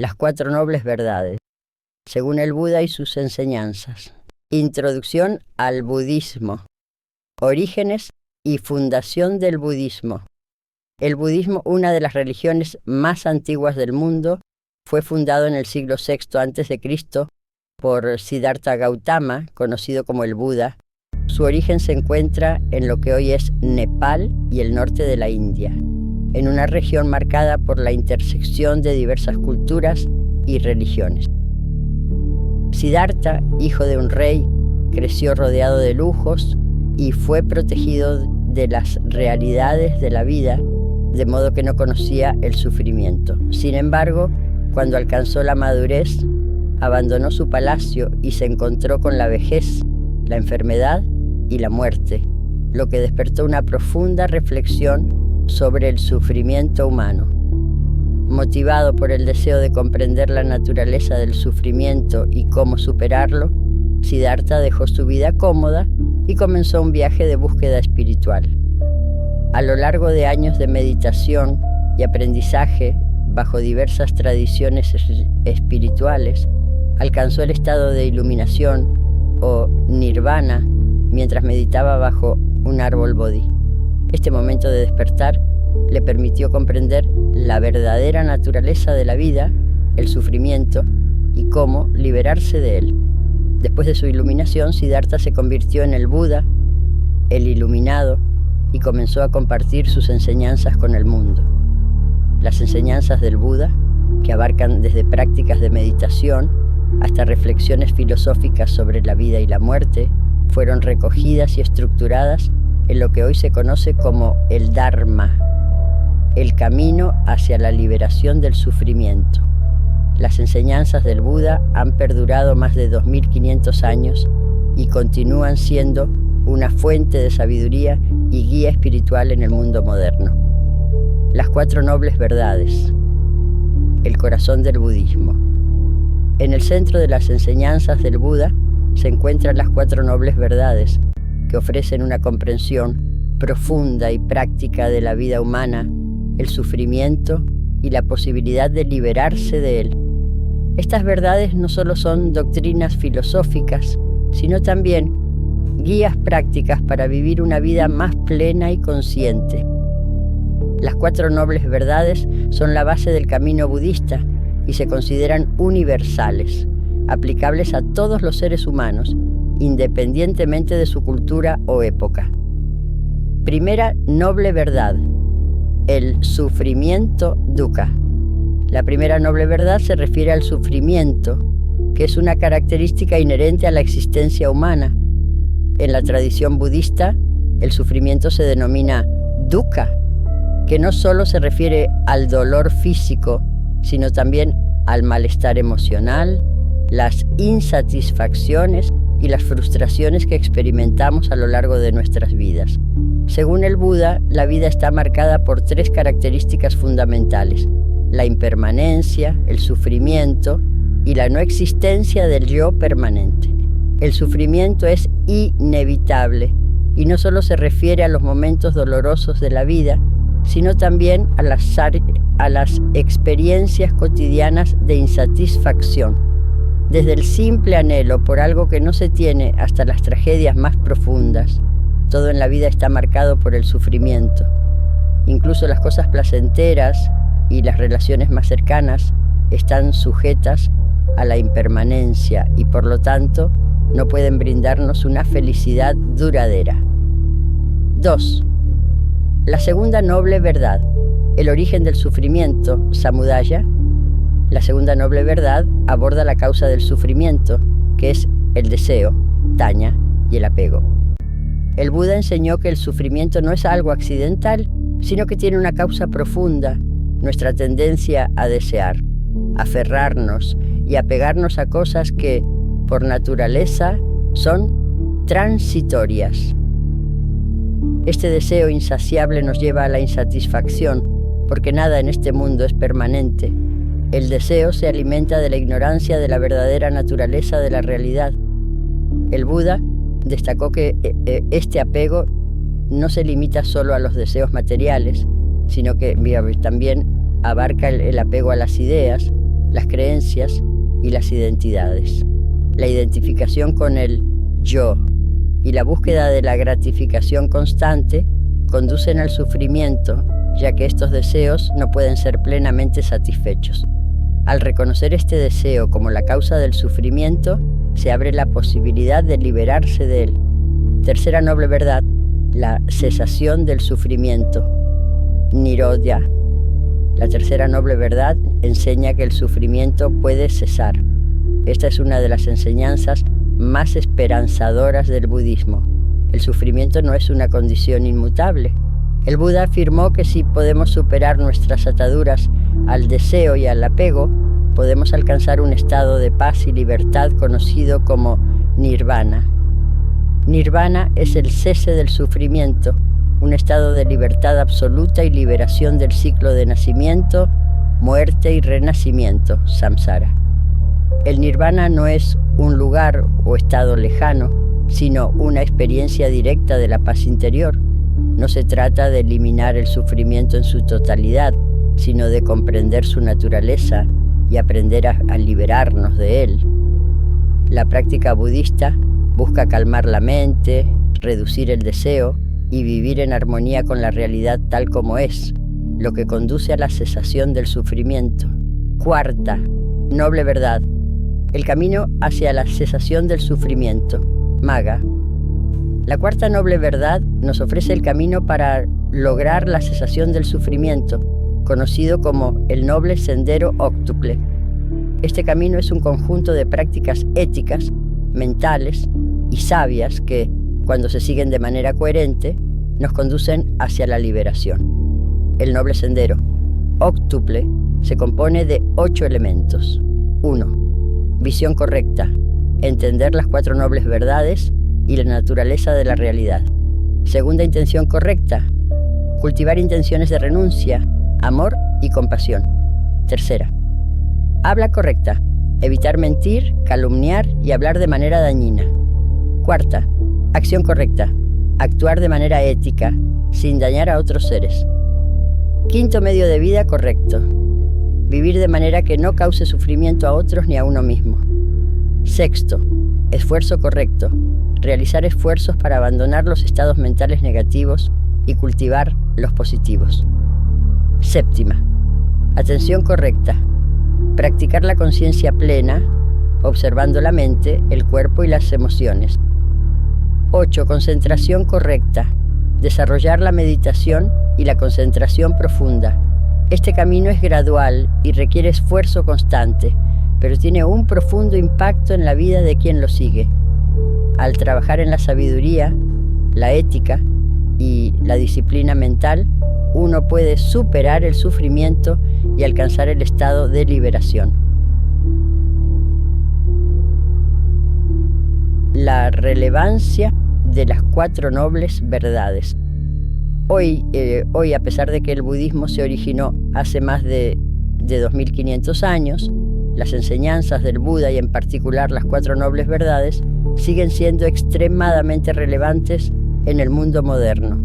Las cuatro nobles verdades, según el Buda y sus enseñanzas. Introducción al budismo. Orígenes y fundación del budismo. El budismo, una de las religiones más antiguas del mundo, fue fundado en el siglo VI a.C. por Siddhartha Gautama, conocido como el Buda. Su origen se encuentra en lo que hoy es Nepal y el norte de la India, en una región marcada por la intersección de diversas culturas y religiones. Siddhartha, hijo de un rey, creció rodeado de lujos y fue protegido de las realidades de la vida, de modo que no conocía el sufrimiento. Sin embargo, cuando alcanzó la madurez, abandonó su palacio y se encontró con la vejez, la enfermedad y la muerte, lo que despertó una profunda reflexión sobre el sufrimiento humano. Motivado por el deseo de comprender la naturaleza del sufrimiento y cómo superarlo, Siddhartha dejó su vida cómoda y comenzó un viaje de búsqueda espiritual. A lo largo de años de meditación y aprendizaje bajo diversas tradiciones espirituales, alcanzó el estado de iluminación o nirvana mientras meditaba bajo un árbol bodhi. Este momento de despertar le permitió comprender la verdadera naturaleza de la vida, el sufrimiento y cómo liberarse de él. Después de su iluminación, Siddhartha se convirtió en el Buda, el iluminado, y comenzó a compartir sus enseñanzas con el mundo. Las enseñanzas del Buda, que abarcan desde prácticas de meditación hasta reflexiones filosóficas sobre la vida y la muerte, fueron recogidas y estructuradas en lo que hoy se conoce como el Dharma, el camino hacia la liberación del sufrimiento. Las enseñanzas del Buda han perdurado más de 2500 años y continúan siendo una fuente de sabiduría y guía espiritual en el mundo moderno. Las cuatro nobles verdades, el corazón del budismo. En el centro de las enseñanzas del Buda se encuentran las cuatro nobles verdades, que ofrecen una comprensión profunda y práctica de la vida humana, el sufrimiento y la posibilidad de liberarse de él. Estas verdades no solo son doctrinas filosóficas, sino también guías prácticas para vivir una vida más plena y consciente. Las cuatro nobles verdades son la base del camino budista y se consideran universales, aplicables a todos los seres humanos, independientemente de su cultura o época. Primera noble verdad, el sufrimiento dukkha. La primera noble verdad se refiere al sufrimiento, que es una característica inherente a la existencia humana. En la tradición budista, el sufrimiento se denomina dukkha, que no solo se refiere al dolor físico, sino también al malestar emocional, las insatisfacciones y las frustraciones que experimentamos a lo largo de nuestras vidas. Según el Buda, la vida está marcada por tres características fundamentales: la impermanencia, el sufrimiento y la no existencia del yo permanente. El sufrimiento es inevitable y no solo se refiere a los momentos dolorosos de la vida, sino también a las experiencias cotidianas de insatisfacción. Desde el simple anhelo por algo que no se tiene hasta las tragedias más profundas, todo en la vida está marcado por el sufrimiento. Incluso las cosas placenteras y las relaciones más cercanas están sujetas a la impermanencia y por lo tanto no pueden brindarnos una felicidad duradera. 2. La segunda noble verdad, el origen del sufrimiento, samudaya. La segunda noble verdad aborda la causa del sufrimiento, que es el deseo, taña, y el apego. El Buda enseñó que el sufrimiento no es algo accidental, sino que tiene una causa profunda, nuestra tendencia a desear, aferrarnos y apegarnos a cosas que, por naturaleza, son transitorias. Este deseo insaciable nos lleva a la insatisfacción, porque nada en este mundo es permanente. El deseo se alimenta de la ignorancia de la verdadera naturaleza de la realidad. El Buda destacó que este apego no se limita solo a los deseos materiales, sino que también abarca el apego a las ideas, las creencias y las identidades. La identificación con el yo y la búsqueda de la gratificación constante conducen al sufrimiento, ya que estos deseos no pueden ser plenamente satisfechos. Al reconocer este deseo como la causa del sufrimiento, se abre la posibilidad de liberarse de él. Tercera noble verdad, la cesación del sufrimiento. Nirodha. La tercera noble verdad enseña que el sufrimiento puede cesar. Esta es una de las enseñanzas más esperanzadoras del budismo. El sufrimiento no es una condición inmutable. El Buda afirmó que si podemos superar nuestras ataduras al deseo y al apego, podemos alcanzar un estado de paz y libertad conocido como nirvana. Nirvana es el cese del sufrimiento, un estado de libertad absoluta y liberación del ciclo de nacimiento, muerte y renacimiento, samsara. El nirvana no es un lugar o estado lejano, sino una experiencia directa de la paz interior. No se trata de eliminar el sufrimiento en su totalidad, sino de comprender su naturaleza y aprender a liberarnos de él. La práctica budista busca calmar la mente, reducir el deseo y vivir en armonía con la realidad tal como es, lo que conduce a la cesación del sufrimiento. Cuarta, noble verdad, el camino hacia la cesación del sufrimiento. Magga. La cuarta noble verdad nos ofrece el camino para lograr la cesación del sufrimiento, conocido como el noble sendero óctuple. Este camino es un conjunto de prácticas éticas, mentales y sabias que, cuando se siguen de manera coherente, nos conducen hacia la liberación. El noble sendero óctuple se compone de 8 elementos. 1. Visión correcta, entender las 4 nobles verdades y la naturaleza de la realidad. Segunda intención correcta, cultivar intenciones de renuncia, amor y compasión. Tercera, habla correcta, evitar mentir, calumniar y hablar de manera dañina. Cuarta, acción correcta, actuar de manera ética, sin dañar a otros seres. Quinto medio de vida correcto, vivir de manera que no cause sufrimiento a otros ni a uno mismo. Sexto, esfuerzo correcto, realizar esfuerzos para abandonar los estados mentales negativos y cultivar los positivos. Séptima, atención correcta, practicar la conciencia plena, observando la mente, el cuerpo y las emociones. 8. Concentración correcta, desarrollar la meditación y la concentración profunda. Este camino es gradual y requiere esfuerzo constante, pero tiene un profundo impacto en la vida de quien lo sigue. Al trabajar en la sabiduría, la ética y la disciplina mental, uno puede superar el sufrimiento y alcanzar el estado de liberación. La relevancia de las 4 nobles verdades. Hoy, a pesar de que el budismo se originó hace más de 2500 años, las enseñanzas del Buda y en particular las 4 nobles verdades siguen siendo extremadamente relevantes en el mundo moderno.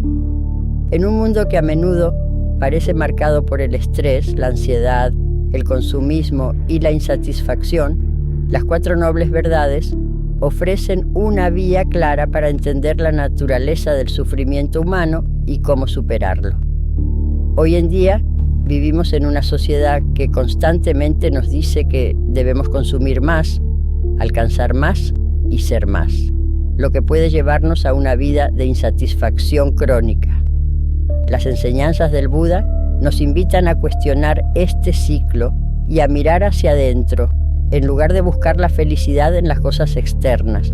En un mundo que a menudo parece marcado por el estrés, la ansiedad, el consumismo y la insatisfacción, las 4 nobles verdades ofrecen una vía clara para entender la naturaleza del sufrimiento humano y cómo superarlo. Hoy en día vivimos en una sociedad que constantemente nos dice que debemos consumir más, alcanzar más y ser más, lo que puede llevarnos a una vida de insatisfacción crónica. Las enseñanzas del Buda nos invitan a cuestionar este ciclo y a mirar hacia adentro, en lugar de buscar la felicidad en las cosas externas.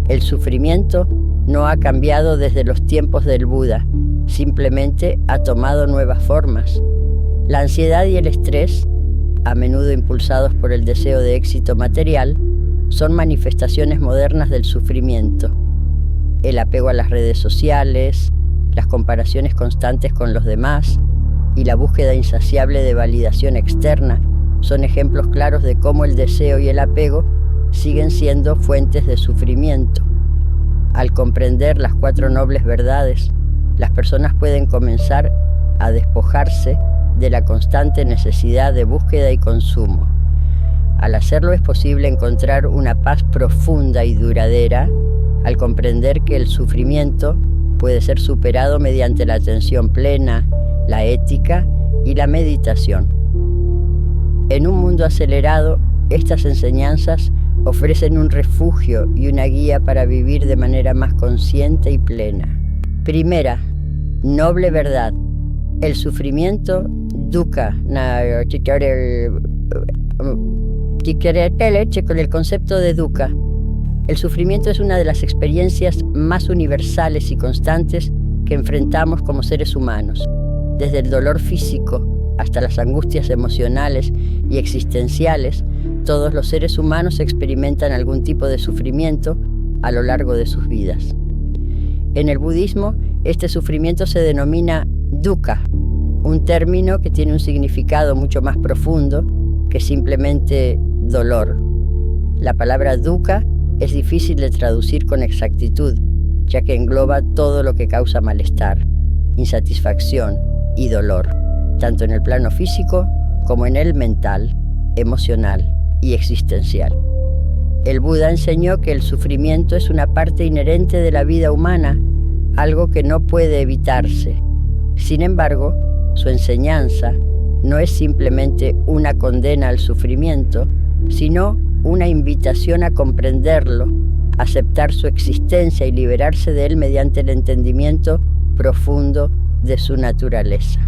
El sufrimiento no ha cambiado desde los tiempos del Buda, simplemente ha tomado nuevas formas. La ansiedad y el estrés, a menudo impulsados por el deseo de éxito material, son manifestaciones modernas del sufrimiento. El apego a las redes sociales, las comparaciones constantes con los demás y la búsqueda insaciable de validación externa son ejemplos claros de cómo el deseo y el apego siguen siendo fuentes de sufrimiento. Al comprender las 4 nobles verdades, las personas pueden comenzar a despojarse de la constante necesidad de búsqueda y consumo. Al hacerlo es posible encontrar una paz profunda y duradera al comprender que el sufrimiento puede ser superado mediante la atención plena, la ética y la meditación. En un mundo acelerado, estas enseñanzas ofrecen un refugio y una guía para vivir de manera más consciente y plena. Primera, noble verdad. El sufrimiento, dukkha, con el concepto de dukkha. El sufrimiento es una de las experiencias más universales y constantes que enfrentamos como seres humanos. Desde el dolor físico hasta las angustias emocionales y existenciales, todos los seres humanos experimentan algún tipo de sufrimiento a lo largo de sus vidas. En el budismo, este sufrimiento se denomina dukkha, un término que tiene un significado mucho más profundo que simplemente dolor. La palabra dukkha es difícil de traducir con exactitud, ya que engloba todo lo que causa malestar, insatisfacción y dolor, tanto en el plano físico como en el mental, emocional y existencial. El Buda enseñó que el sufrimiento es una parte inherente de la vida humana, algo que no puede evitarse. Sin embargo, su enseñanza no es simplemente una condena al sufrimiento, sino una invitación a comprenderlo, aceptar su existencia y liberarse de él mediante el entendimiento profundo de su naturaleza.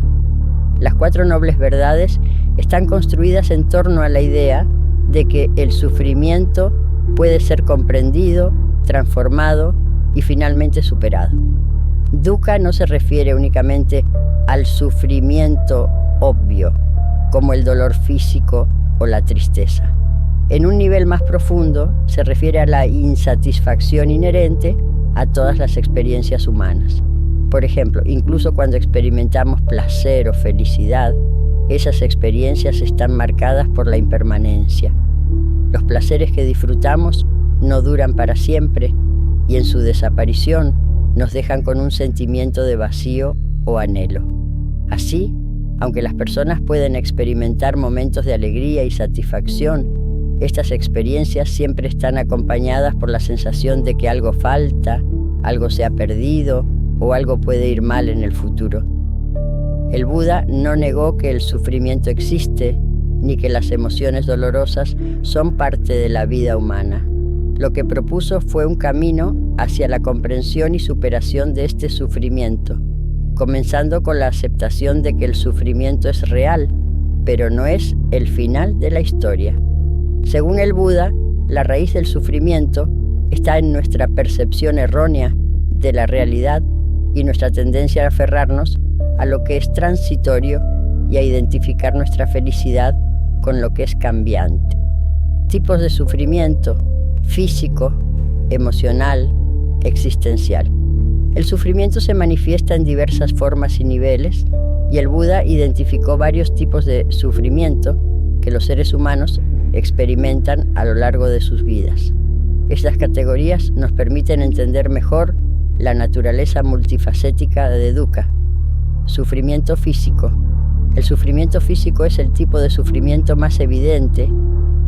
Las 4 nobles verdades están construidas en torno a la idea de que el sufrimiento puede ser comprendido, transformado y finalmente superado. Dukkha no se refiere únicamente al sufrimiento obvio, como el dolor físico o la tristeza. En un nivel más profundo, se refiere a la insatisfacción inherente a todas las experiencias humanas. Por ejemplo, incluso cuando experimentamos placer o felicidad, esas experiencias están marcadas por la impermanencia. Los placeres que disfrutamos no duran para siempre y en su desaparición nos dejan con un sentimiento de vacío o anhelo. Así, aunque las personas pueden experimentar momentos de alegría y satisfacción, estas experiencias siempre están acompañadas por la sensación de que algo falta, algo se ha perdido o algo puede ir mal en el futuro. El Buda no negó que el sufrimiento existe, ni que las emociones dolorosas son parte de la vida humana. Lo que propuso fue un camino hacia la comprensión y superación de este sufrimiento, comenzando con la aceptación de que el sufrimiento es real, pero no es el final de la historia. Según el Buda, la raíz del sufrimiento está en nuestra percepción errónea de la realidad y nuestra tendencia a aferrarnos a lo que es transitorio y a identificar nuestra felicidad con lo que es cambiante. Tipos de sufrimiento: físico, emocional, existencial. El sufrimiento se manifiesta en diversas formas y niveles, y el Buda identificó varios tipos de sufrimiento que los seres humanos experimentan a lo largo de sus vidas. Estas categorías nos permiten entender mejor la naturaleza multifacética de dukkha. Sufrimiento físico. El sufrimiento físico es el tipo de sufrimiento más evidente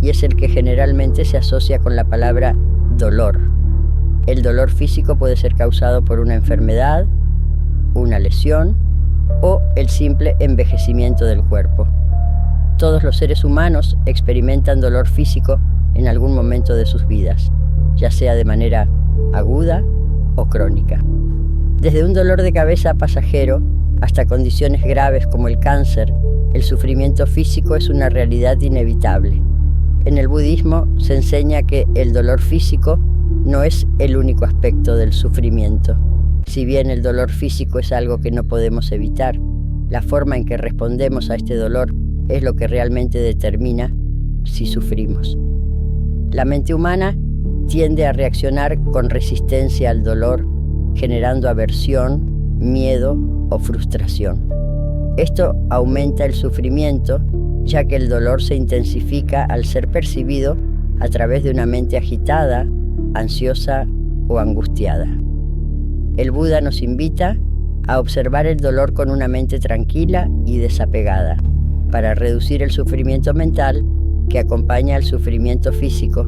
y es el que generalmente se asocia con la palabra dolor. El dolor físico puede ser causado por una enfermedad, una lesión o el simple envejecimiento del cuerpo. Todos los seres humanos experimentan dolor físico en algún momento de sus vidas, ya sea de manera aguda o crónica. Desde un dolor de cabeza pasajero hasta condiciones graves como el cáncer, el sufrimiento físico es una realidad inevitable. En el budismo se enseña que el dolor físico no es el único aspecto del sufrimiento. Si bien el dolor físico es algo que no podemos evitar, la forma en que respondemos a este dolor es lo que realmente determina si sufrimos. La mente humana tiende a reaccionar con resistencia al dolor, generando aversión, miedo o frustración. Esto aumenta el sufrimiento, ya que el dolor se intensifica al ser percibido a través de una mente agitada, ansiosa o angustiada. El Buda nos invita a observar el dolor con una mente tranquila y desapegada, para reducir el sufrimiento mental que acompaña al sufrimiento físico.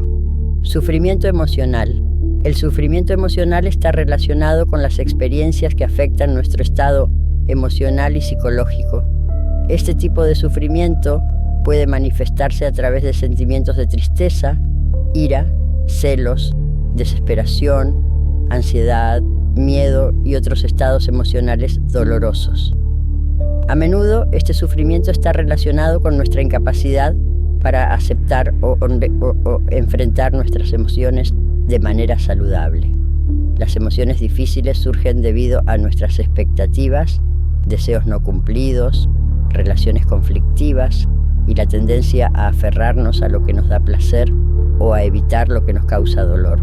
Sufrimiento emocional. El sufrimiento emocional está relacionado con las experiencias que afectan nuestro estado emocional y psicológico. Este tipo de sufrimiento puede manifestarse a través de sentimientos de tristeza, ira, celos, desesperación, ansiedad, miedo y otros estados emocionales dolorosos. A menudo este sufrimiento está relacionado con nuestra incapacidad para aceptar o enfrentar nuestras emociones de manera saludable. Las emociones difíciles surgen debido a nuestras expectativas, deseos no cumplidos, relaciones conflictivas y la tendencia a aferrarnos a lo que nos da placer o a evitar lo que nos causa dolor.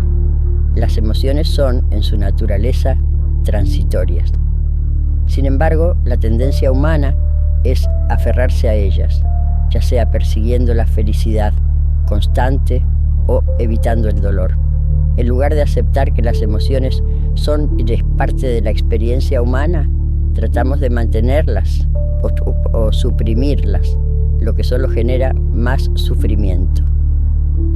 Las emociones son, en su naturaleza, transitorias. Sin embargo, la tendencia humana es aferrarse a ellas, ya sea persiguiendo la felicidad constante o evitando el dolor. En lugar de aceptar que las emociones son parte de la experiencia humana, tratamos de mantenerlas o suprimirlas, lo que solo genera más sufrimiento.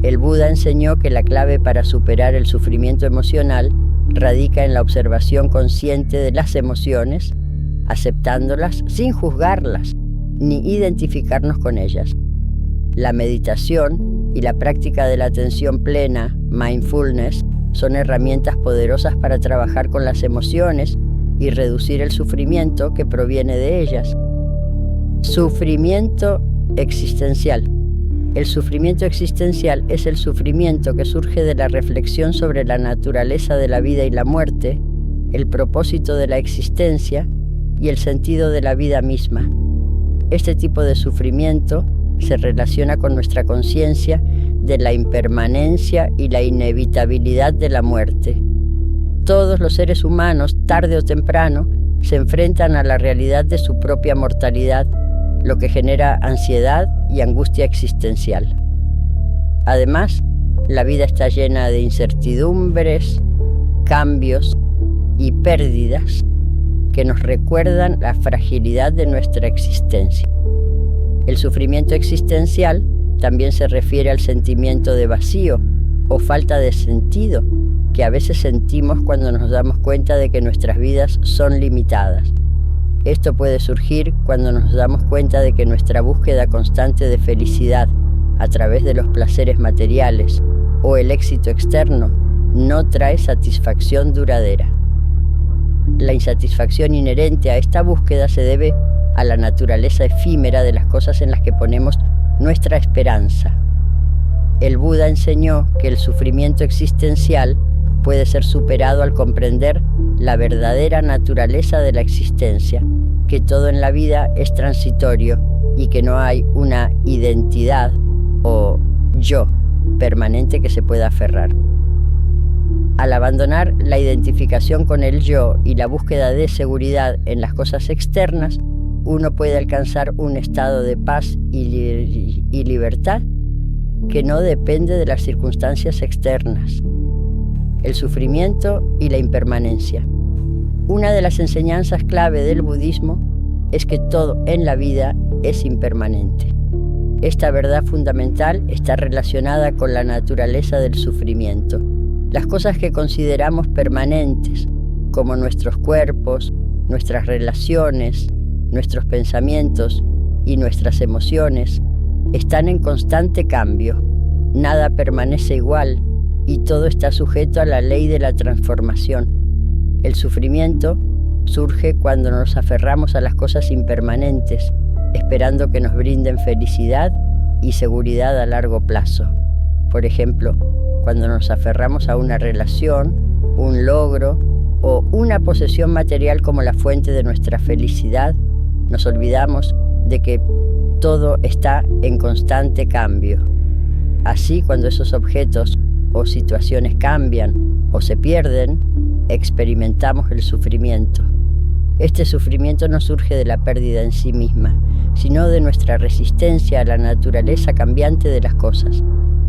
El Buda enseñó que la clave para superar el sufrimiento emocional radica en la observación consciente de las emociones, aceptándolas sin juzgarlas ni identificarnos con ellas. La meditación y la práctica de la atención plena, mindfulness, son herramientas poderosas para trabajar con las emociones y reducir el sufrimiento que proviene de ellas. Sufrimiento existencial. El sufrimiento existencial es el sufrimiento que surge de la reflexión sobre la naturaleza de la vida y la muerte, el propósito de la existencia y el sentido de la vida misma. Este tipo de sufrimiento se relaciona con nuestra conciencia de la impermanencia y la inevitabilidad de la muerte. Todos los seres humanos, tarde o temprano, se enfrentan a la realidad de su propia mortalidad, lo que genera ansiedad y angustia existencial. Además, la vida está llena de incertidumbres, cambios y pérdidas que nos recuerdan la fragilidad de nuestra existencia. El sufrimiento existencial también se refiere al sentimiento de vacío o falta de sentido que a veces sentimos cuando nos damos cuenta de que nuestras vidas son limitadas. Esto puede surgir cuando nos damos cuenta de que nuestra búsqueda constante de felicidad a través de los placeres materiales o el éxito externo no trae satisfacción duradera. La insatisfacción inherente a esta búsqueda se debe a la naturaleza efímera de las cosas en las que ponemos nuestra esperanza. El Buda enseñó que el sufrimiento existencial puede ser superado al comprender la verdadera naturaleza de la existencia, que todo en la vida es transitorio y que no hay una identidad o yo permanente que se pueda aferrar. Al abandonar la identificación con el yo y la búsqueda de seguridad en las cosas externas, uno puede alcanzar un estado de paz y libertad que no depende de las circunstancias externas. El sufrimiento y la impermanencia. Una de las enseñanzas clave del budismo es que todo en la vida es impermanente. Esta verdad fundamental está relacionada con la naturaleza del sufrimiento. Las cosas que consideramos permanentes, como nuestros cuerpos, nuestras relaciones, nuestros pensamientos y nuestras emociones, están en constante cambio. Nada permanece igual y todo está sujeto a la ley de la transformación. El sufrimiento surge cuando nos aferramos a las cosas impermanentes, esperando que nos brinden felicidad y seguridad a largo plazo. Por ejemplo, cuando nos aferramos a una relación, un logro o una posesión material como la fuente de nuestra felicidad, nos olvidamos de que todo está en constante cambio. Así, cuando esos objetos o situaciones cambian o se pierden, experimentamos el sufrimiento. Este sufrimiento no surge de la pérdida en sí misma, sino de nuestra resistencia a la naturaleza cambiante de las cosas.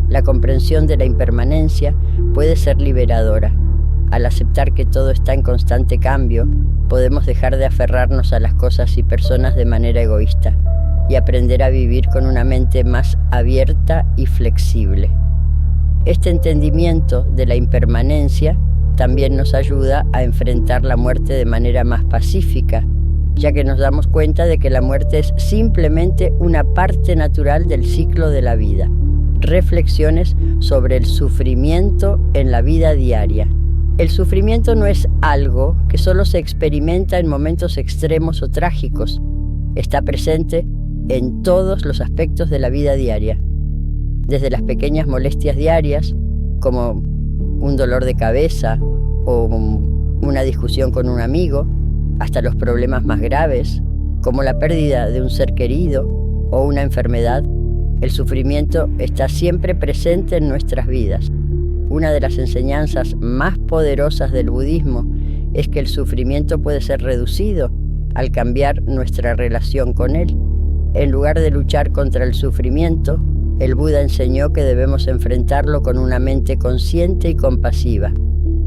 La comprensión de la impermanencia puede ser liberadora. Al aceptar que todo está en constante cambio, podemos dejar de aferrarnos a las cosas y personas de manera egoísta. y aprender a vivir con una mente más abierta y flexible. Este entendimiento de la impermanencia también nos ayuda a enfrentar la muerte de manera más pacífica, ya que nos damos cuenta de que la muerte es simplemente una parte natural del ciclo de la vida. Reflexiones sobre el sufrimiento en la vida diaria. El sufrimiento no es algo que solo se experimenta en momentos extremos o trágicos. Está presente en todos los aspectos de la vida diaria, desde las pequeñas molestias diarias, como un dolor de cabeza o una discusión con un amigo, hasta los problemas más graves, como la pérdida de un ser querido o una enfermedad. El sufrimiento está siempre presente en nuestras vidas. Una de las enseñanzas más poderosas del budismo es que el sufrimiento puede ser reducido al cambiar nuestra relación con él. En lugar de luchar contra el sufrimiento, el Buda enseñó que debemos enfrentarlo con una mente consciente y compasiva.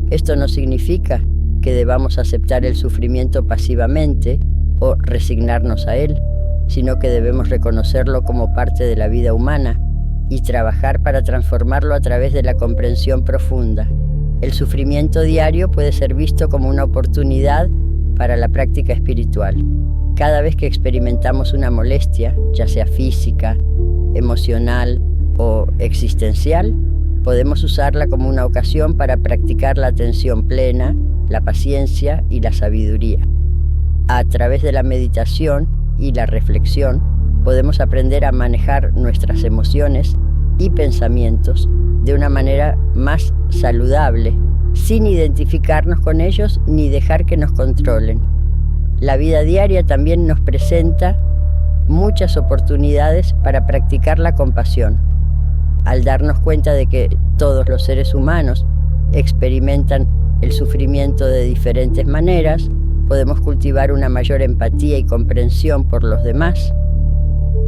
Esto no significa que debamos aceptar el sufrimiento pasivamente o resignarnos a él, sino que debemos reconocerlo como parte de la vida humana y trabajar para transformarlo a través de la comprensión profunda. El sufrimiento diario puede ser visto como una oportunidad para la práctica espiritual. Cada vez que experimentamos una molestia, ya sea física, emocional o existencial, podemos usarla como una ocasión para practicar la atención plena, la paciencia y la sabiduría. A través de la meditación y la reflexión, podemos aprender a manejar nuestras emociones y pensamientos de una manera más saludable, sin identificarnos con ellos ni dejar que nos controlen. La vida diaria también nos presenta muchas oportunidades para practicar la compasión. Al darnos cuenta de que todos los seres humanos experimentan el sufrimiento de diferentes maneras, podemos cultivar una mayor empatía y comprensión por los demás.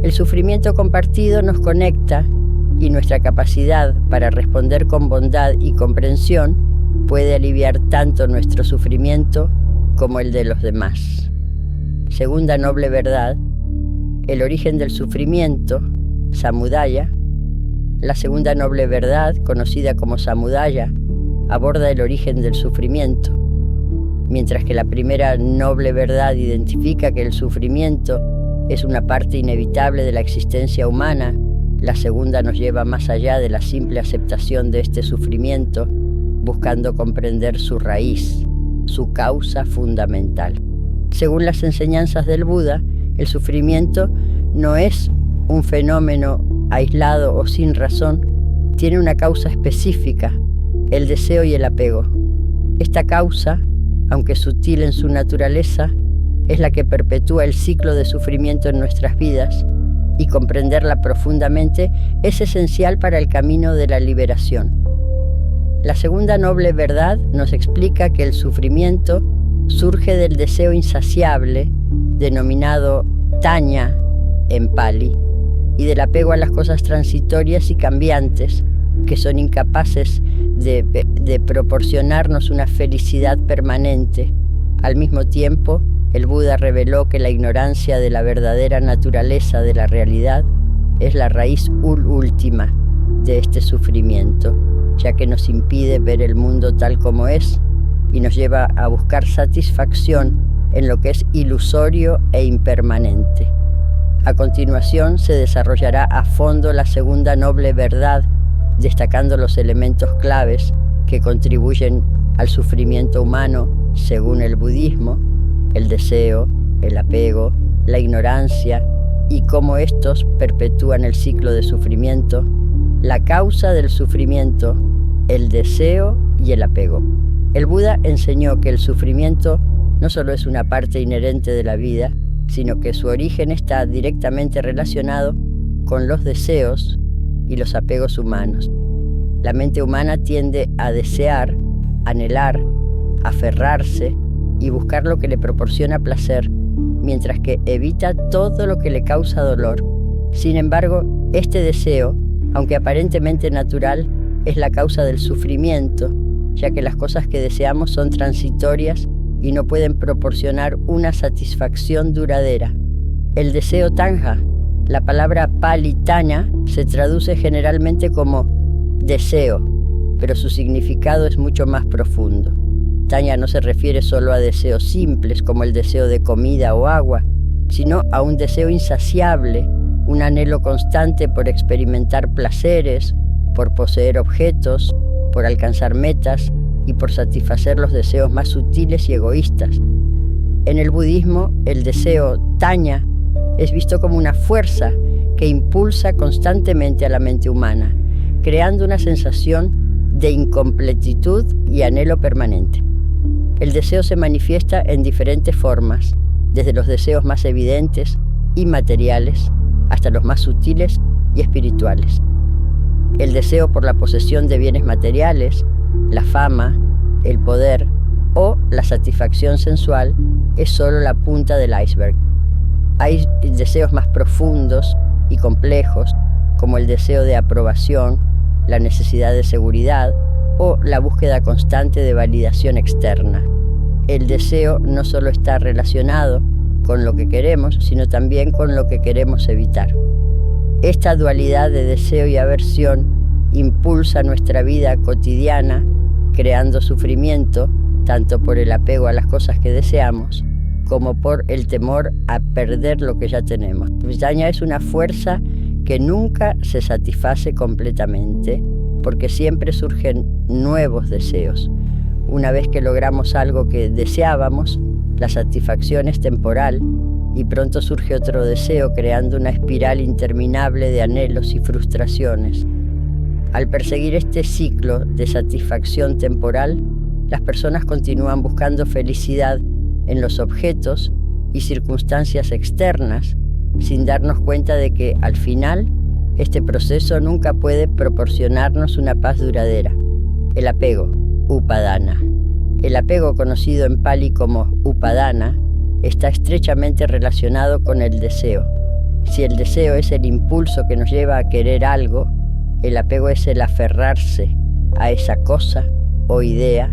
El sufrimiento compartido nos conecta y nuestra capacidad para responder con bondad y comprensión puede aliviar tanto nuestro sufrimiento como el de los demás. Segunda noble verdad, el origen del sufrimiento, samudaya. La segunda noble verdad, conocida como samudaya, aborda el origen del sufrimiento. Mientras que la primera noble verdad identifica que el sufrimiento es una parte inevitable de la existencia humana, la segunda nos lleva más allá de la simple aceptación de este sufrimiento, buscando comprender su raíz, su causa fundamental. Según las enseñanzas del Buda, el sufrimiento no es un fenómeno aislado o sin razón, tiene una causa específica, el deseo y el apego. Esta causa, aunque sutil en su naturaleza, es la que perpetúa el ciclo de sufrimiento en nuestras vidas, y comprenderla profundamente es esencial para el camino de la liberación. La segunda noble verdad nos explica que el sufrimiento surge del deseo insaciable, denominado taña en Pali, y del apego a las cosas transitorias y cambiantes, que son incapaces de proporcionarnos una felicidad permanente. Al mismo tiempo, el Buda reveló que la ignorancia de la verdadera naturaleza de la realidad es la raíz última de este sufrimiento, ya que nos impide ver el mundo tal como es y nos lleva a buscar satisfacción en lo que es ilusorio e impermanente. A continuación se desarrollará a fondo la segunda noble verdad, destacando los elementos claves que contribuyen al sufrimiento humano según el budismo: el deseo, el apego, la ignorancia y cómo estos perpetúan el ciclo de sufrimiento, la causa del sufrimiento, el deseo y el apego. El Buda enseñó que el sufrimiento no solo es una parte inherente de la vida, sino que su origen está directamente relacionado con los deseos y los apegos humanos. La mente humana tiende a desear, anhelar, aferrarse y buscar lo que le proporciona placer, mientras que evita todo lo que le causa dolor. Sin embargo, este deseo, aunque aparentemente natural, es la causa del sufrimiento, ya que las cosas que deseamos son transitorias y no pueden proporcionar una satisfacción duradera. El deseo tanja La palabra Pali Tanya se traduce generalmente como deseo, pero su significado es mucho más profundo. Tanya no se refiere solo a deseos simples como el deseo de comida o agua, sino a un deseo insaciable, un anhelo constante por experimentar placeres, por poseer objetos, por alcanzar metas y por satisfacer los deseos más sutiles y egoístas. En el budismo, el deseo Tanya es visto como una fuerza que impulsa constantemente a la mente humana, creando una sensación de incompletitud y anhelo permanente. El deseo se manifiesta en diferentes formas, desde los deseos más evidentes y materiales hasta los más sutiles y espirituales. El deseo por la posesión de bienes materiales, la fama, el poder o la satisfacción sensual es solo la punta del iceberg. Hay deseos más profundos y complejos, como el deseo de aprobación, la necesidad de seguridad o la búsqueda constante de validación externa. El deseo no solo está relacionado con lo que queremos, sino también con lo que queremos evitar. Esta dualidad de deseo y aversión impulsa nuestra vida cotidiana, creando sufrimiento, tanto por el apego a las cosas que deseamos, como por el temor a perder lo que ya tenemos. Tanya es una fuerza que nunca se satisface completamente, porque siempre surgen nuevos deseos. Una vez que logramos algo que deseábamos, la satisfacción es temporal y pronto surge otro deseo, creando una espiral interminable de anhelos y frustraciones. Al perseguir este ciclo de satisfacción temporal, las personas continúan buscando felicidad en los objetos y circunstancias externas, sin darnos cuenta de que, al final, este proceso nunca puede proporcionarnos una paz duradera. El apego, upadana. El apego, conocido en Pali como upadana, está estrechamente relacionado con el deseo. Si el deseo es el impulso que nos lleva a querer algo, el apego es el aferrarse a esa cosa o idea,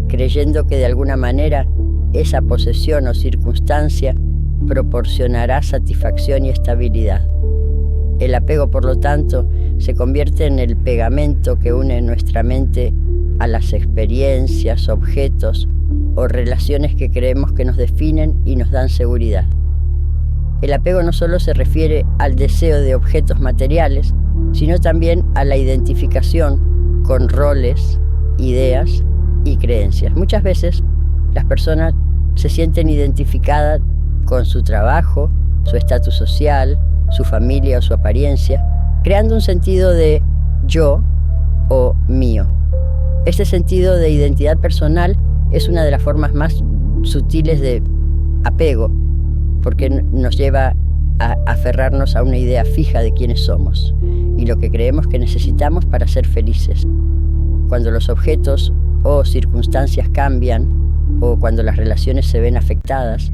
creyendo que de alguna manera esa posesión o circunstancia proporcionará satisfacción y estabilidad. El apego, por lo tanto, se convierte en el pegamento que une nuestra mente a las experiencias, objetos o relaciones que creemos que nos definen y nos dan seguridad. El apego no solo se refiere al deseo de objetos materiales, sino también a la identificación con roles, ideas y creencias. Muchas veces las personas se sienten identificadas con su trabajo, su estatus social, su familia o su apariencia, creando un sentido de yo o mío. Este sentido de identidad personal es una de las formas más sutiles de apego, porque nos lleva a aferrarnos a una idea fija de quiénes somos y lo que creemos que necesitamos para ser felices. Cuando los objetos o circunstancias cambian o cuando las relaciones se ven afectadas,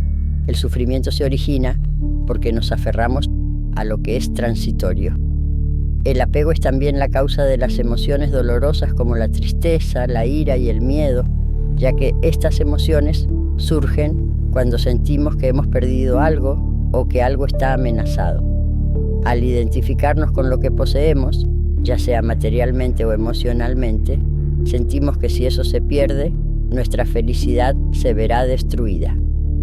el sufrimiento se origina porque nos aferramos a lo que es transitorio. El apego es también la causa de las emociones dolorosas como la tristeza, la ira y el miedo, ya que estas emociones surgen cuando sentimos que hemos perdido algo o que algo está amenazado. Al identificarnos con lo que poseemos, ya sea materialmente o emocionalmente, sentimos que si eso se pierde, nuestra felicidad se verá destruida.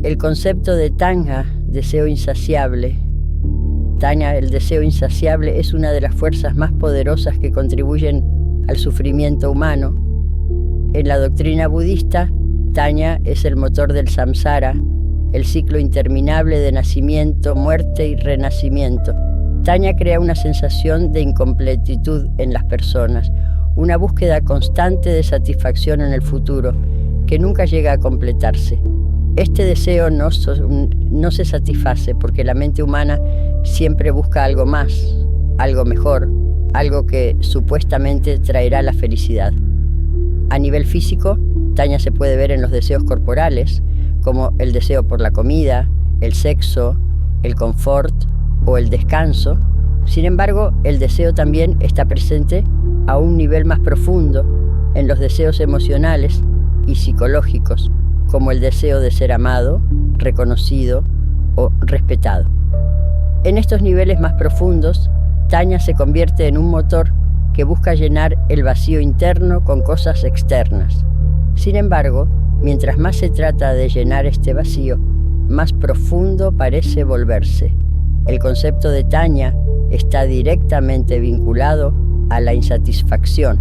El concepto de Tanya, deseo insaciable, el deseo insaciable es una de las fuerzas más poderosas que contribuyen al sufrimiento humano. En la doctrina budista, Tanya es el motor del samsara, el ciclo interminable de nacimiento, muerte y renacimiento. Tanya crea una sensación de incompletitud en las personas, una búsqueda constante de satisfacción en el futuro, que nunca llega a completarse. Este deseo no se satisface porque la mente humana siempre busca algo más, algo mejor, algo que supuestamente traerá la felicidad. A nivel físico, Tanya se puede ver en los deseos corporales, como el deseo por la comida, el sexo, el confort o el descanso. Sin embargo, el deseo también está presente a un nivel más profundo en los deseos emocionales y psicológicos, como el deseo de ser amado, reconocido o respetado. En estos niveles más profundos, Tanya se convierte en un motor que busca llenar el vacío interno con cosas externas. Sin embargo, mientras más se trata de llenar este vacío, más profundo parece volverse. El concepto de Tanya está directamente vinculado a la insatisfacción,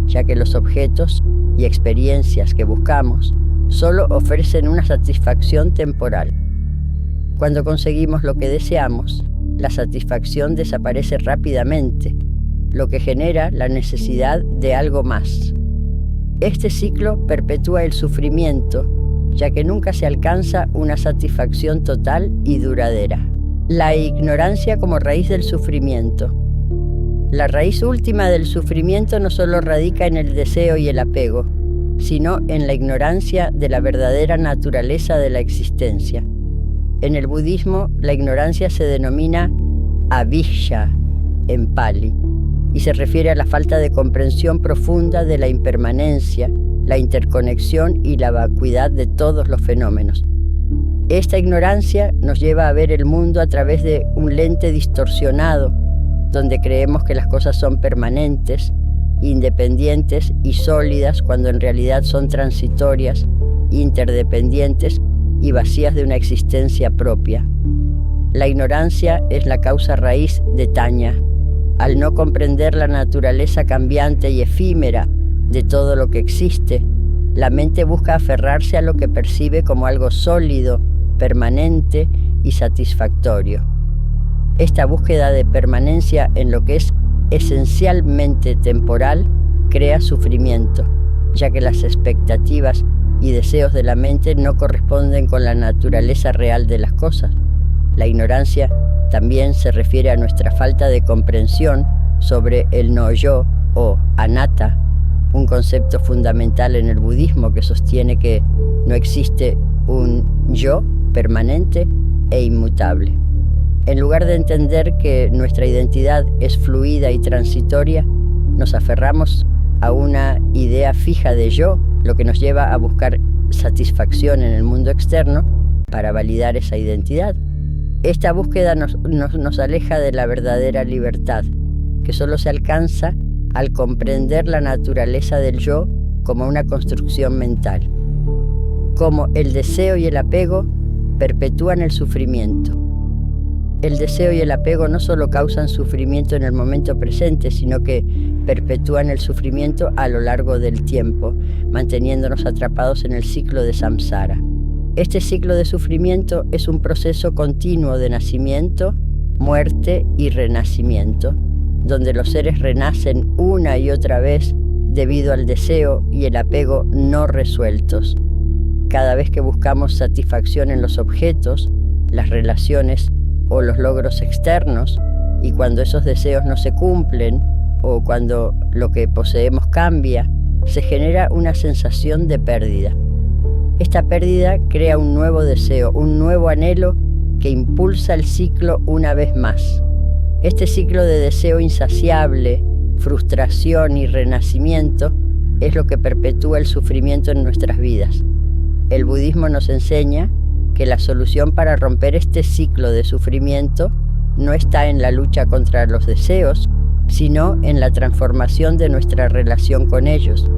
ya que los objetos y experiencias que buscamos solo ofrecen una satisfacción temporal. Cuando conseguimos lo que deseamos, la satisfacción desaparece rápidamente, lo que genera la necesidad de algo más. Este ciclo perpetúa el sufrimiento, ya que nunca se alcanza una satisfacción total y duradera. La ignorancia como raíz del sufrimiento. La raíz última del sufrimiento no solo radica en el deseo y el apego, sino en la ignorancia de la verdadera naturaleza de la existencia. En el budismo, la ignorancia se denomina avijja en pali y se refiere a la falta de comprensión profunda de la impermanencia, la interconexión y la vacuidad de todos los fenómenos. Esta ignorancia nos lleva a ver el mundo a través de un lente distorsionado, donde creemos que las cosas son permanentes, independientes y sólidas cuando en realidad son transitorias, interdependientes y vacías de una existencia propia. La ignorancia es la causa raíz de Tanya. Al no comprender la naturaleza cambiante y efímera de todo lo que existe, la mente busca aferrarse a lo que percibe como algo sólido, permanente y satisfactorio. Esta búsqueda de permanencia en lo que es esencialmente temporal crea sufrimiento, ya que las expectativas y deseos de la mente no corresponden con la naturaleza real de las cosas. La ignorancia también se refiere a nuestra falta de comprensión sobre el no-yo o anatta, un concepto fundamental en el budismo que sostiene que no existe un yo permanente e inmutable. En lugar de entender que nuestra identidad es fluida y transitoria, nos aferramos a una idea fija de yo, lo que nos lleva a buscar satisfacción en el mundo externo para validar esa identidad. Esta búsqueda nos aleja de la verdadera libertad, que solo se alcanza al comprender la naturaleza del yo como una construcción mental. Como el deseo y el apego perpetúan el sufrimiento. El deseo y el apego no solo causan sufrimiento en el momento presente, sino que perpetúan el sufrimiento a lo largo del tiempo, manteniéndonos atrapados en el ciclo de samsara. Este ciclo de sufrimiento es un proceso continuo de nacimiento, muerte y renacimiento, donde los seres renacen una y otra vez debido al deseo y el apego no resueltos. Cada vez que buscamos satisfacción en los objetos, las relaciones o los logros externos, y cuando esos deseos no se cumplen o cuando lo que poseemos cambia, se genera una sensación de pérdida. Esta pérdida crea un nuevo deseo, un nuevo anhelo que impulsa el ciclo una vez más. Este ciclo de deseo insaciable, frustración y renacimiento es lo que perpetúa el sufrimiento en nuestras vidas. El budismo nos enseña que la solución para romper este ciclo de sufrimiento no está en la lucha contra los deseos, sino en la transformación de nuestra relación con ellos.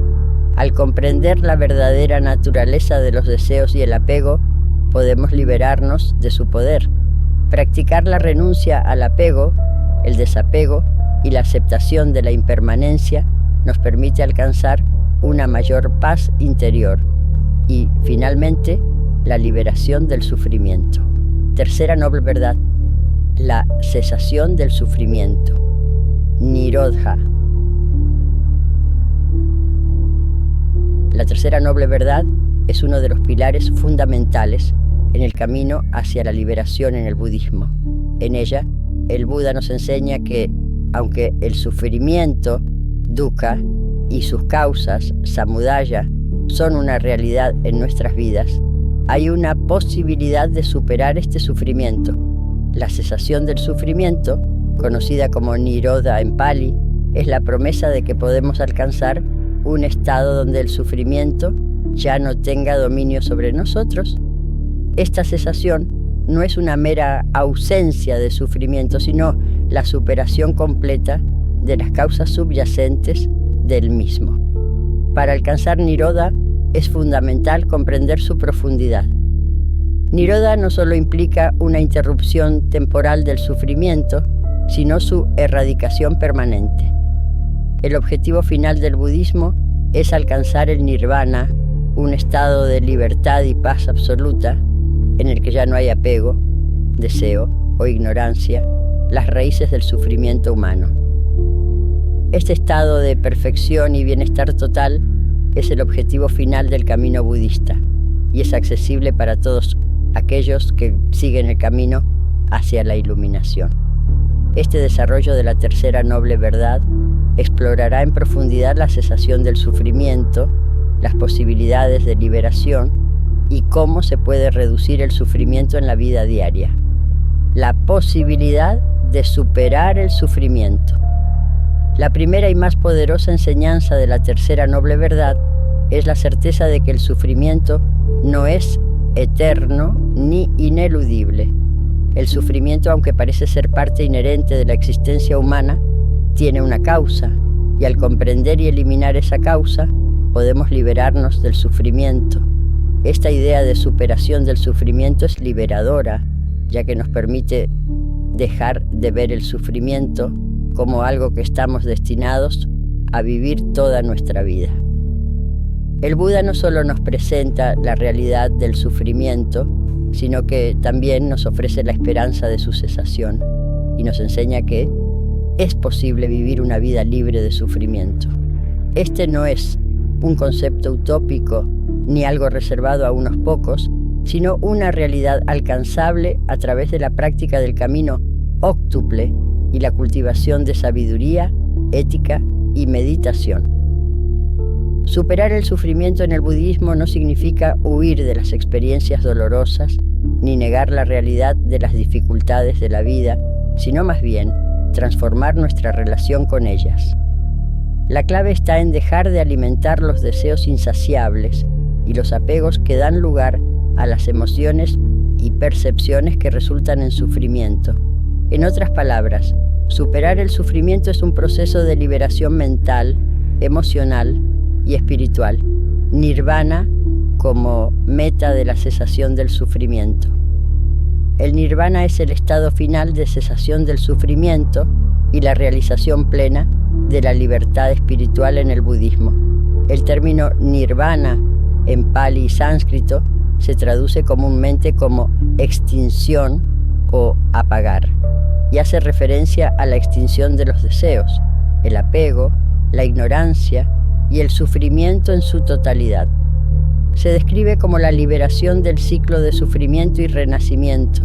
Al comprender la verdadera naturaleza de los deseos y el apego, podemos liberarnos de su poder. Practicar la renuncia al apego, el desapego y la aceptación de la impermanencia nos permite alcanzar una mayor paz interior y, finalmente, la liberación del sufrimiento. Tercera noble verdad, la cesación del sufrimiento. Nirodha. La tercera noble verdad es uno de los pilares fundamentales en el camino hacia la liberación en el budismo. En ella, el Buda nos enseña que, aunque el sufrimiento, dukkha, y sus causas, samudaya, son una realidad en nuestras vidas, hay una posibilidad de superar este sufrimiento. La cesación del sufrimiento, conocida como Nirodha en Pali, es la promesa de que podemos alcanzar un estado donde el sufrimiento ya no tenga dominio sobre nosotros. Esta cesación no es una mera ausencia de sufrimiento, sino la superación completa de las causas subyacentes del mismo. Para alcanzar Nirodha es fundamental comprender su profundidad. Nirodha no solo implica una interrupción temporal del sufrimiento, sino su erradicación permanente. El objetivo final del budismo es alcanzar el nirvana, un estado de libertad y paz absoluta en el que ya no hay apego, deseo o ignorancia, las raíces del sufrimiento humano. Este estado de perfección y bienestar total es el objetivo final del camino budista y es accesible para todos aquellos que siguen el camino hacia la iluminación. Este desarrollo de la tercera noble verdad explorará en profundidad la cesación del sufrimiento, las posibilidades de liberación y cómo se puede reducir el sufrimiento en la vida diaria. La posibilidad de superar el sufrimiento. La primera y más poderosa enseñanza de la tercera noble verdad es la certeza de que el sufrimiento no es eterno ni ineludible. El sufrimiento, aunque parece ser parte inherente de la existencia humana, tiene una causa, y al comprender y eliminar esa causa, podemos liberarnos del sufrimiento. Esta idea de superación del sufrimiento es liberadora, ya que nos permite dejar de ver el sufrimiento como algo que estamos destinados a vivir toda nuestra vida. El Buda no solo nos presenta la realidad del sufrimiento, sino que también nos ofrece la esperanza de su cesación y nos enseña que es posible vivir una vida libre de sufrimiento. Este no es un concepto utópico ni algo reservado a unos pocos, sino una realidad alcanzable a través de la práctica del camino óctuple y la cultivación de sabiduría, ética y meditación. Superar el sufrimiento en el budismo no significa huir de las experiencias dolorosas ni negar la realidad de las dificultades de la vida, sino más bien transformar nuestra relación con ellas. La clave está en dejar de alimentar los deseos insaciables y los apegos que dan lugar a las emociones y percepciones que resultan en sufrimiento. En otras palabras, superar el sufrimiento es un proceso de liberación mental, emocional y espiritual. Nirvana como meta de la cesación del sufrimiento. El nirvana es el estado final de cesación del sufrimiento y la realización plena de la libertad espiritual en el budismo. El término nirvana en pali y sánscrito se traduce comúnmente como extinción o apagar y hace referencia a la extinción de los deseos, el apego, la ignorancia y el sufrimiento en su totalidad. Se describe como la liberación del ciclo de sufrimiento y renacimiento,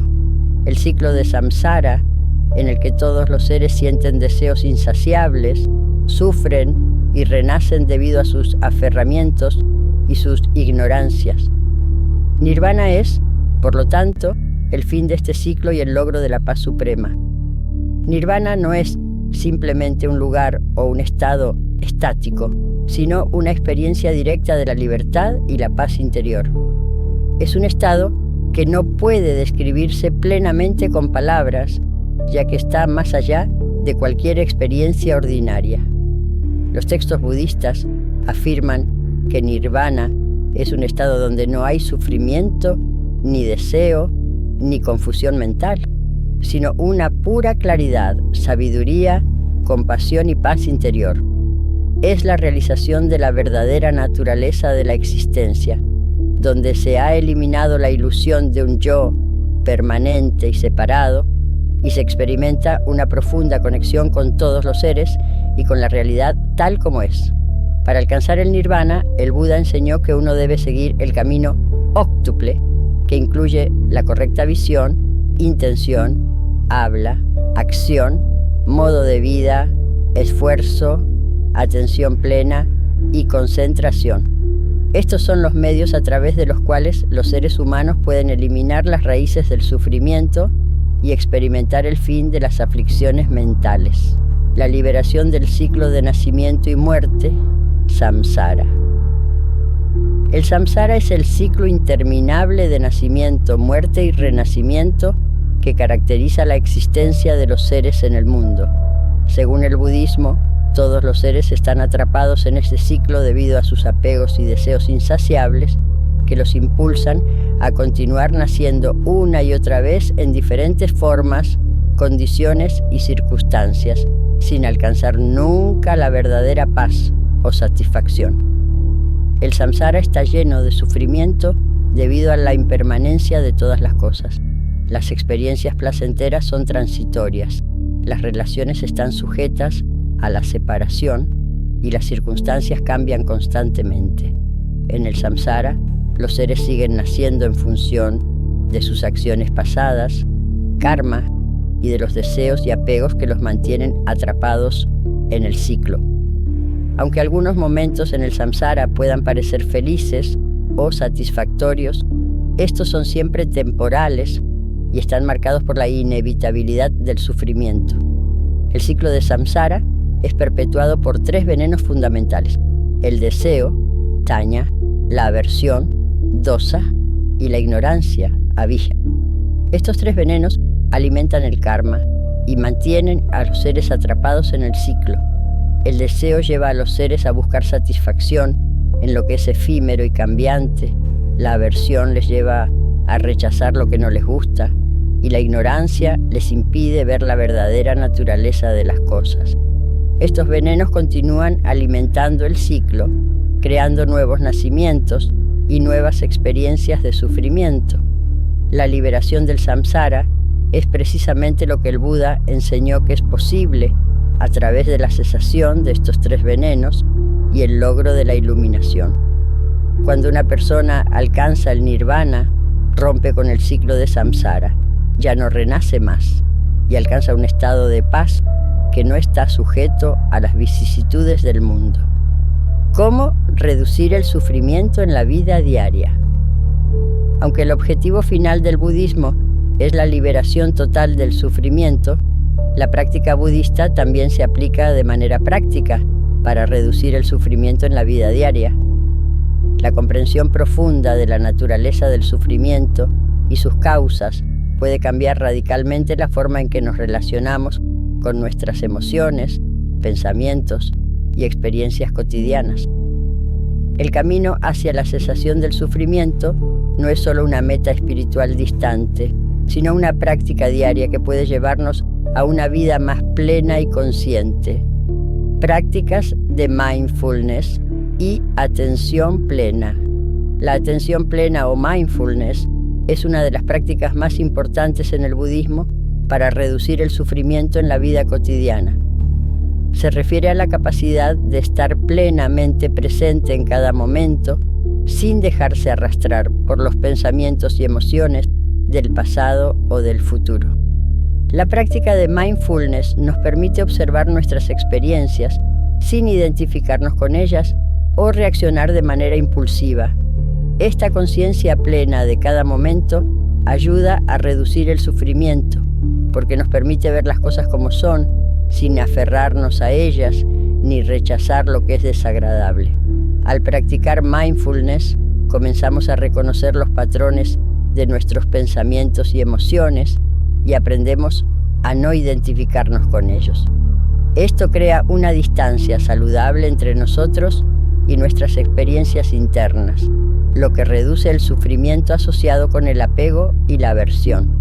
el ciclo de samsara, en el que todos los seres sienten deseos insaciables, sufren y renacen debido a sus aferramientos y sus ignorancias. Nirvana es, por lo tanto, el fin de este ciclo y el logro de la paz suprema. Nirvana no es simplemente un lugar o un estado estático, sino una experiencia directa de la libertad y la paz interior. Es un estado que no puede describirse plenamente con palabras, ya que está más allá de cualquier experiencia ordinaria. Los textos budistas afirman que nirvana es un estado donde no hay sufrimiento, ni deseo, ni confusión mental, sino una pura claridad, sabiduría, compasión y paz interior. Es la realización de la verdadera naturaleza de la existencia, donde se ha eliminado la ilusión de un yo permanente y separado, y se experimenta una profunda conexión con todos los seres y con la realidad tal como es. Para alcanzar el nirvana, el Buda enseñó que uno debe seguir el camino óctuple, que incluye la correcta visión, intención, habla, acción, modo de vida, esfuerzo, atención plena y concentración. Estos son los medios a través de los cuales los seres humanos pueden eliminar las raíces del sufrimiento y experimentar el fin de las aflicciones mentales, la liberación del ciclo de nacimiento y muerte, samsara. El samsara es el ciclo interminable de nacimiento, muerte y renacimiento que caracteriza la existencia de los seres en el mundo. Según el budismo, todos los seres están atrapados en este ciclo debido a sus apegos y deseos insaciables que los impulsan a continuar naciendo una y otra vez en diferentes formas, condiciones y circunstancias, sin alcanzar nunca la verdadera paz o satisfacción. El samsara está lleno de sufrimiento debido a la impermanencia de todas las cosas. Las experiencias placenteras son transitorias, las relaciones están sujetas a la separación y las circunstancias cambian constantemente. En el samsara, los seres siguen naciendo en función de sus acciones pasadas, karma, y de los deseos y apegos que los mantienen atrapados en el ciclo. Aunque algunos momentos en el samsara puedan parecer felices o satisfactorios, estos son siempre temporales y están marcados por la inevitabilidad del sufrimiento. El ciclo de samsara es perpetuado por 3 venenos fundamentales: el deseo, taña, la aversión, dosa, y la ignorancia, avijja. Estos 3 venenos alimentan el karma y mantienen a los seres atrapados en el ciclo. El deseo lleva a los seres a buscar satisfacción en lo que es efímero y cambiante. La aversión les lleva a rechazar lo que no les gusta y la ignorancia les impide ver la verdadera naturaleza de las cosas. Estos venenos continúan alimentando el ciclo, creando nuevos nacimientos y nuevas experiencias de sufrimiento. La liberación del samsara es precisamente lo que el Buda enseñó que es posible a través de la cesación de estos 3 venenos y el logro de la iluminación. Cuando una persona alcanza el nirvana, rompe con el ciclo de samsara, ya no renace más y alcanza un estado de paz que no está sujeto a las vicisitudes del mundo. ¿Cómo reducir el sufrimiento en la vida diaria? Aunque el objetivo final del budismo es la liberación total del sufrimiento, la práctica budista también se aplica de manera práctica para reducir el sufrimiento en la vida diaria. La comprensión profunda de la naturaleza del sufrimiento y sus causas puede cambiar radicalmente la forma en que nos relacionamos con nuestras emociones, pensamientos y experiencias cotidianas. El camino hacia la cesación del sufrimiento no es solo una meta espiritual distante, sino una práctica diaria que puede llevarnos a una vida más plena y consciente. Prácticas de mindfulness y atención plena. La atención plena o mindfulness es una de las prácticas más importantes en el budismo para reducir el sufrimiento en la vida cotidiana. Se refiere a la capacidad de estar plenamente presente en cada momento, sin dejarse arrastrar por los pensamientos y emociones del pasado o del futuro. La práctica de mindfulness nos permite observar nuestras experiencias sin identificarnos con ellas o reaccionar de manera impulsiva. Esta conciencia plena de cada momento ayuda a reducir el sufrimiento, porque nos permite ver las cosas como son, sin aferrarnos a ellas ni rechazar lo que es desagradable. Al practicar mindfulness, comenzamos a reconocer los patrones de nuestros pensamientos y emociones y aprendemos a no identificarnos con ellos. Esto crea una distancia saludable entre nosotros y nuestras experiencias internas, lo que reduce el sufrimiento asociado con el apego y la aversión.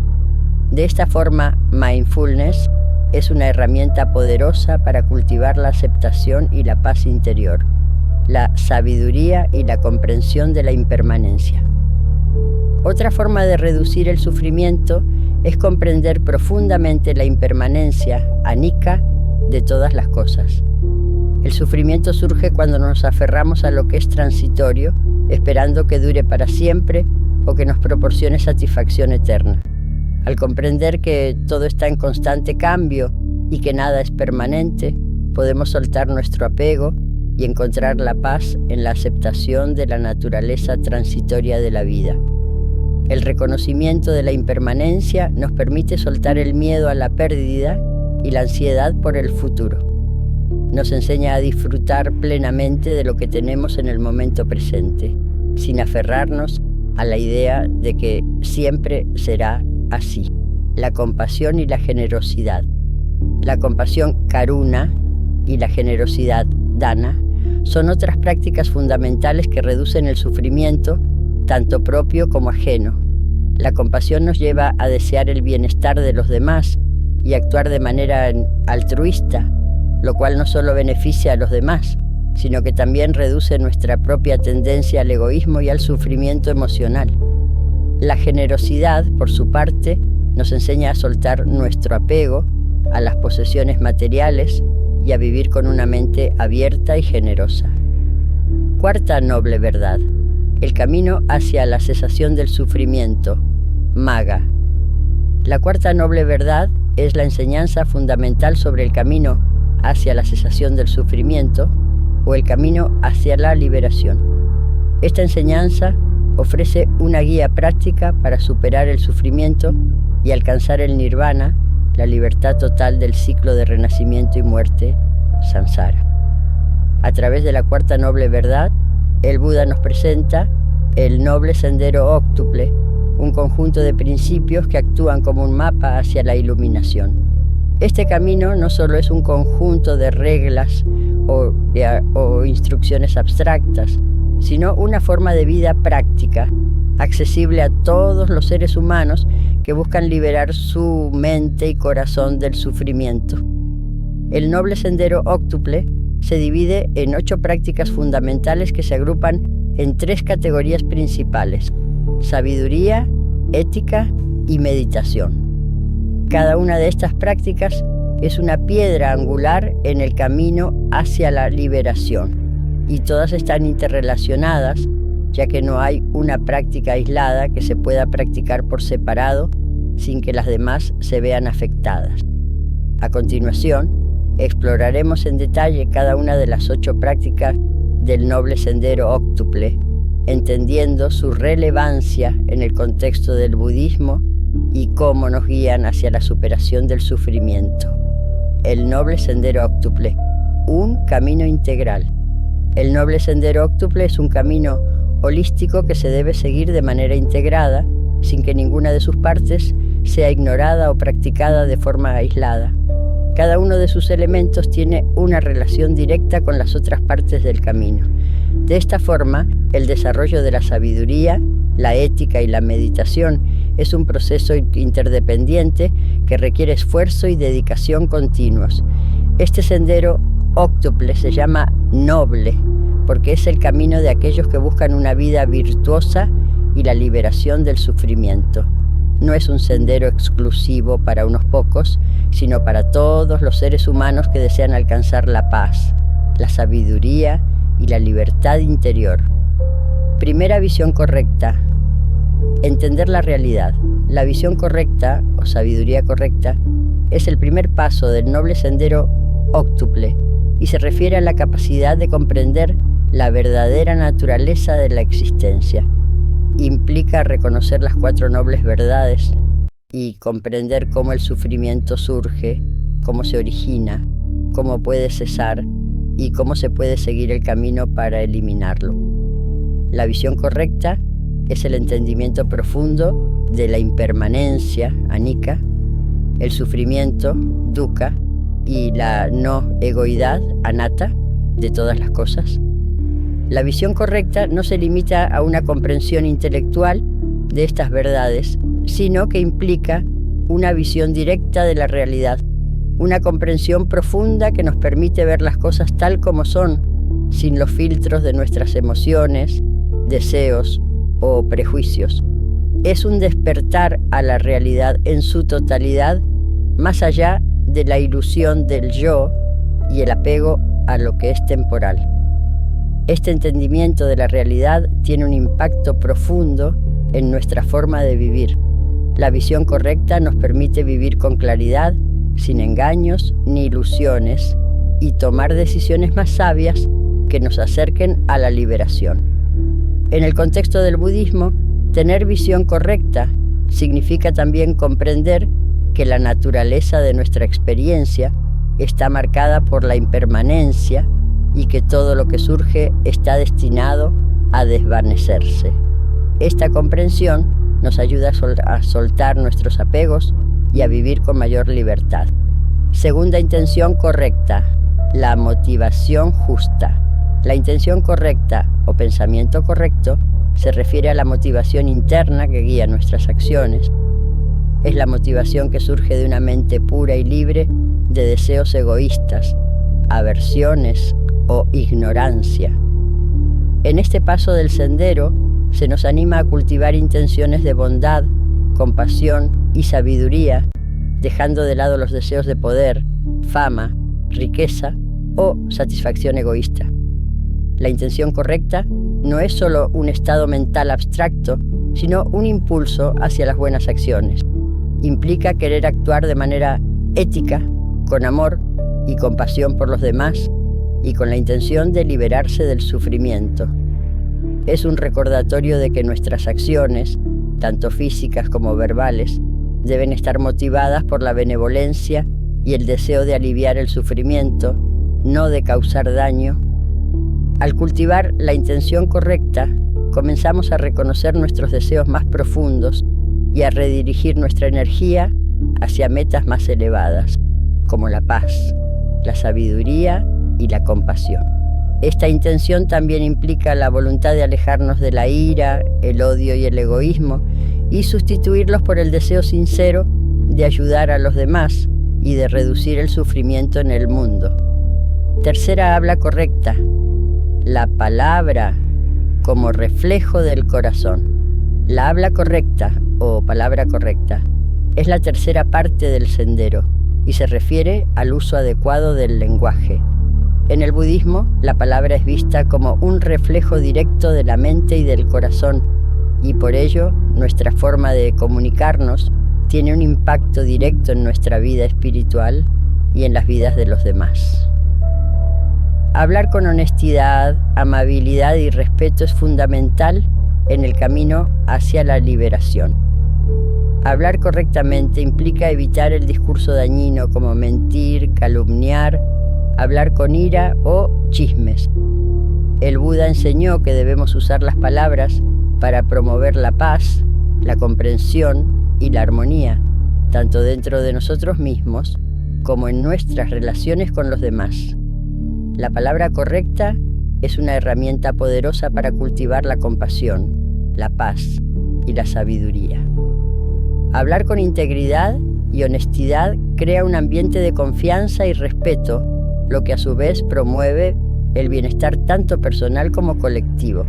De esta forma, mindfulness es una herramienta poderosa para cultivar la aceptación y la paz interior, la sabiduría y la comprensión de la impermanencia. Otra forma de reducir el sufrimiento es comprender profundamente la impermanencia, anicca, de todas las cosas. El sufrimiento surge cuando nos aferramos a lo que es transitorio, esperando que dure para siempre o que nos proporcione satisfacción eterna. Al comprender que todo está en constante cambio y que nada es permanente, podemos soltar nuestro apego y encontrar la paz en la aceptación de la naturaleza transitoria de la vida. El reconocimiento de la impermanencia nos permite soltar el miedo a la pérdida y la ansiedad por el futuro. Nos enseña a disfrutar plenamente de lo que tenemos en el momento presente. sin aferrarnos a la idea de que siempre será así. La compasión y la generosidad. La compasión karuna y la generosidad dana son otras prácticas fundamentales que reducen el sufrimiento, tanto propio como ajeno. La compasión nos lleva a desear el bienestar de los demás y actuar de manera altruista, lo cual no solo beneficia a los demás, sino que también reduce nuestra propia tendencia al egoísmo y al sufrimiento emocional. La generosidad, por su parte, nos enseña a soltar nuestro apego a las posesiones materiales y a vivir con una mente abierta y generosa. Cuarta noble verdad: el camino hacia la cesación del sufrimiento, Magga. La cuarta noble verdad es la enseñanza fundamental sobre el camino hacia la cesación del sufrimiento o el camino hacia la liberación. Esta enseñanza ofrece una guía práctica para superar el sufrimiento y alcanzar el nirvana, la libertad total del ciclo de renacimiento y muerte, samsara. A través de la cuarta noble verdad, el Buda nos presenta el noble sendero óctuple, un conjunto de principios que actúan como un mapa hacia la iluminación. Este camino no solo es un conjunto de reglas o instrucciones abstractas, sino una forma de vida práctica, accesible a todos los seres humanos que buscan liberar su mente y corazón del sufrimiento. El noble sendero óctuple se divide en 8 prácticas fundamentales que se agrupan en 3 categorías principales: sabiduría, ética y meditación. Cada una de estas prácticas es una piedra angular en el camino hacia la liberación, y todas están interrelacionadas, ya que no hay una práctica aislada que se pueda practicar por separado sin que las demás se vean afectadas. A continuación, exploraremos en detalle cada una de las 8 prácticas del noble sendero óctuple, entendiendo su relevancia en el contexto del budismo y cómo nos guían hacia la superación del sufrimiento. El noble sendero óctuple, un camino integral. El noble sendero óctuple es un camino holístico que se debe seguir de manera integrada, sin que ninguna de sus partes sea ignorada o practicada de forma aislada. Cada uno de sus elementos tiene una relación directa con las otras partes del camino. De esta forma, el desarrollo de la sabiduría, la ética y la meditación es un proceso interdependiente que requiere esfuerzo y dedicación continuos. Este sendero óctuple se llama noble porque es el camino de aquellos que buscan una vida virtuosa y la liberación del sufrimiento. No es un sendero exclusivo para unos pocos, sino para todos los seres humanos que desean alcanzar la paz, la sabiduría y la libertad interior. Primera visión correcta: entender la realidad. La visión correcta, o sabiduría correcta, es el primer paso del noble sendero óctuple y se refiere a la capacidad de comprender la verdadera naturaleza de la existencia. Implica reconocer las 4 nobles verdades y comprender cómo el sufrimiento surge, cómo se origina, cómo puede cesar y cómo se puede seguir el camino para eliminarlo. La visión correcta es el entendimiento profundo de la impermanencia, anicca, el sufrimiento, dukkha, y la no egoidad, anatta, de todas las cosas. La visión correcta no se limita a una comprensión intelectual de estas verdades, sino que implica una visión directa de la realidad, una comprensión profunda que nos permite ver las cosas tal como son, sin los filtros de nuestras emociones, deseos o prejuicios. Es un despertar a la realidad en su totalidad, más allá de la ilusión del yo y el apego a lo que es temporal. Este entendimiento de la realidad tiene un impacto profundo en nuestra forma de vivir. La visión correcta nos permite vivir con claridad, sin engaños ni ilusiones, y tomar decisiones más sabias que nos acerquen a la liberación. En el contexto del budismo, tener visión correcta significa también comprender que la naturaleza de nuestra experiencia está marcada por la impermanencia y que todo lo que surge está destinado a desvanecerse. Esta comprensión nos ayuda a soltar nuestros apegos y a vivir con mayor libertad. Segunda intención correcta, la motivación justa. La intención correcta o pensamiento correcto se refiere a la motivación interna que guía nuestras acciones. Es la motivación que surge de una mente pura y libre de deseos egoístas, aversiones o ignorancia. En este paso del sendero se nos anima a cultivar intenciones de bondad, compasión y sabiduría, dejando de lado los deseos de poder, fama, riqueza o satisfacción egoísta. La intención correcta no es solo un estado mental abstracto, sino un impulso hacia las buenas acciones. Implica querer actuar de manera ética, con amor y compasión por los demás y con la intención de liberarse del sufrimiento. Es un recordatorio de que nuestras acciones, tanto físicas como verbales, deben estar motivadas por la benevolencia y el deseo de aliviar el sufrimiento, no de causar daño. Al cultivar la intención correcta, comenzamos a reconocer nuestros deseos más profundos y a redirigir nuestra energía hacia metas más elevadas, como la paz, la sabiduría y la compasión. Esta intención también implica la voluntad de alejarnos de la ira, el odio y el egoísmo y sustituirlos por el deseo sincero de ayudar a los demás y de reducir el sufrimiento en el mundo. Tercera habla correcta, la palabra como reflejo del corazón. La habla correcta o palabra correcta es la tercera parte del sendero y se refiere al uso adecuado del lenguaje. En el budismo, la palabra es vista como un reflejo directo de la mente y del corazón, y por ello nuestra forma de comunicarnos tiene un impacto directo en nuestra vida espiritual y en las vidas de los demás. Hablar con honestidad, amabilidad y respeto es fundamental en el camino hacia la liberación. Hablar correctamente implica evitar el discurso dañino como mentir, calumniar, hablar con ira o chismes. El Buda enseñó que debemos usar las palabras para promover la paz, la comprensión y la armonía, tanto dentro de nosotros mismos como en nuestras relaciones con los demás. La palabra correcta es una herramienta poderosa para cultivar la compasión, la paz y la sabiduría. Hablar con integridad y honestidad crea un ambiente de confianza y respeto, lo que a su vez promueve el bienestar tanto personal como colectivo.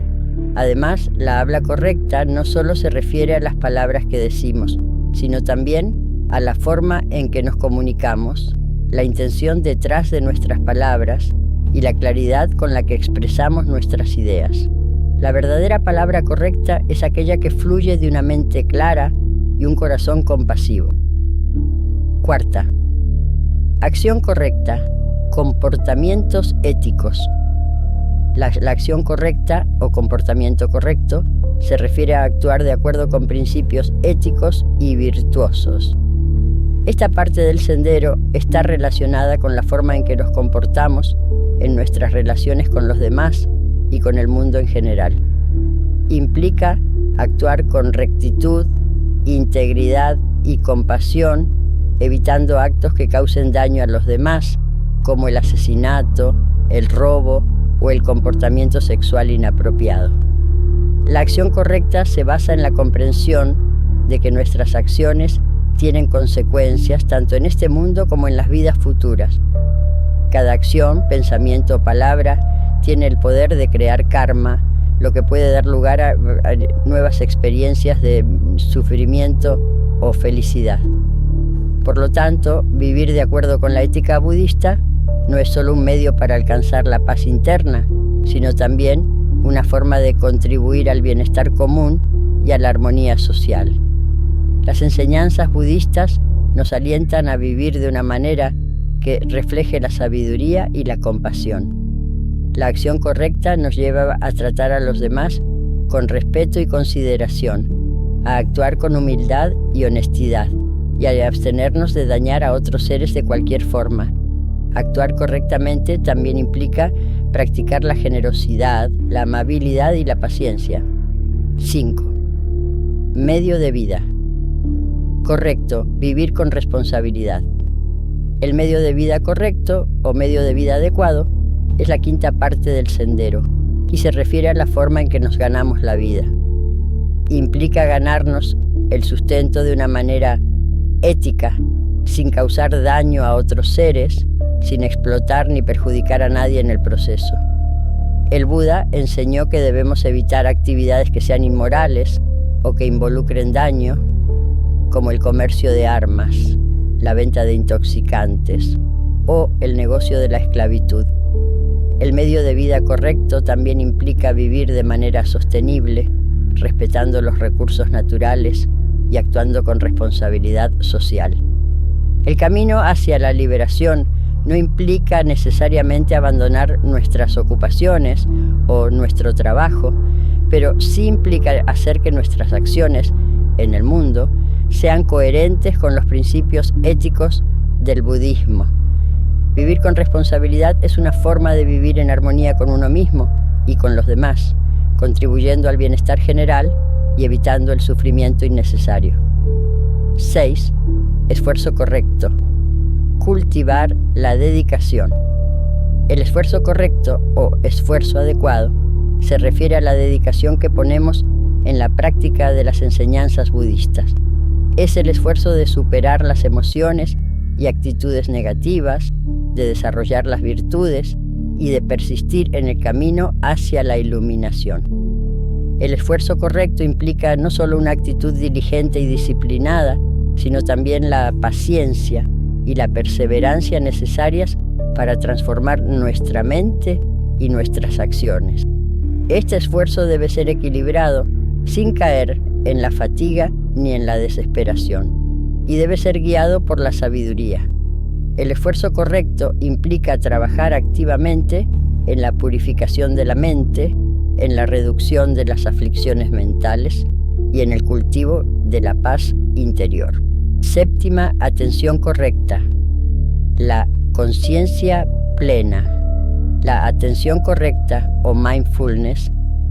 Además, la habla correcta no solo se refiere a las palabras que decimos, sino también a la forma en que nos comunicamos, la intención detrás de nuestras palabras y la claridad con la que expresamos nuestras ideas. La verdadera palabra correcta es aquella que fluye de una mente clara y un corazón compasivo. Cuarta, acción correcta, comportamientos éticos. La acción correcta o comportamiento correcto se refiere a actuar de acuerdo con principios éticos y virtuosos. Esta parte del sendero está relacionada con la forma en que nos comportamos en nuestras relaciones con los demás y con el mundo en general. Implica actuar con rectitud, integridad y compasión, evitando actos que causen daño a los demás, como el asesinato, el robo o el comportamiento sexual inapropiado. La acción correcta se basa en la comprensión de que nuestras acciones tienen consecuencias tanto en este mundo como en las vidas futuras. Cada acción, pensamiento o palabra tiene el poder de crear karma, lo que puede dar lugar a nuevas experiencias de sufrimiento o felicidad. Por lo tanto, vivir de acuerdo con la ética budista no es solo un medio para alcanzar la paz interna, sino también una forma de contribuir al bienestar común y a la armonía social. Las enseñanzas budistas nos alientan a vivir de una manera que refleje la sabiduría y la compasión. La acción correcta nos lleva a tratar a los demás con respeto y consideración, a actuar con humildad y honestidad, y a abstenernos de dañar a otros seres de cualquier forma. Actuar correctamente también implica practicar la generosidad, la amabilidad y la paciencia. 5. Medio de vida. Correcto, vivir con responsabilidad. El medio de vida correcto o medio de vida adecuado es la quinta parte del sendero y se refiere a la forma en que nos ganamos la vida. Implica ganarnos el sustento de una manera ética, sin causar daño a otros seres, sin explotar ni perjudicar a nadie en el proceso. El Buda enseñó que debemos evitar actividades que sean inmorales o que involucren daño, como el comercio de armas, la venta de intoxicantes o el negocio de la esclavitud. El medio de vida correcto también implica vivir de manera sostenible, respetando los recursos naturales y actuando con responsabilidad social. El camino hacia la liberación no implica necesariamente abandonar nuestras ocupaciones o nuestro trabajo, pero sí implica hacer que nuestras acciones en el mundo sean coherentes con los principios éticos del budismo. Vivir con responsabilidad es una forma de vivir en armonía con uno mismo y con los demás, contribuyendo al bienestar general y evitando el sufrimiento innecesario. 6. Esfuerzo correcto. Cultivar la dedicación. El esfuerzo correcto o esfuerzo adecuado se refiere a la dedicación que ponemos en la práctica de las enseñanzas budistas. Es el esfuerzo de superar las emociones y actitudes negativas, de desarrollar las virtudes y de persistir en el camino hacia la iluminación. El esfuerzo correcto implica no solo una actitud diligente y disciplinada, sino también la paciencia y la perseverancia necesarias para transformar nuestra mente y nuestras acciones. Este esfuerzo debe ser equilibrado, sin caer en la fatiga ni en la desesperación, y debe ser guiado por la sabiduría. El esfuerzo correcto implica trabajar activamente en la purificación de la mente, en la reducción de las aflicciones mentales y en el cultivo de la paz interior. 7. Atención correcta. La conciencia plena. La atención correcta o mindfulness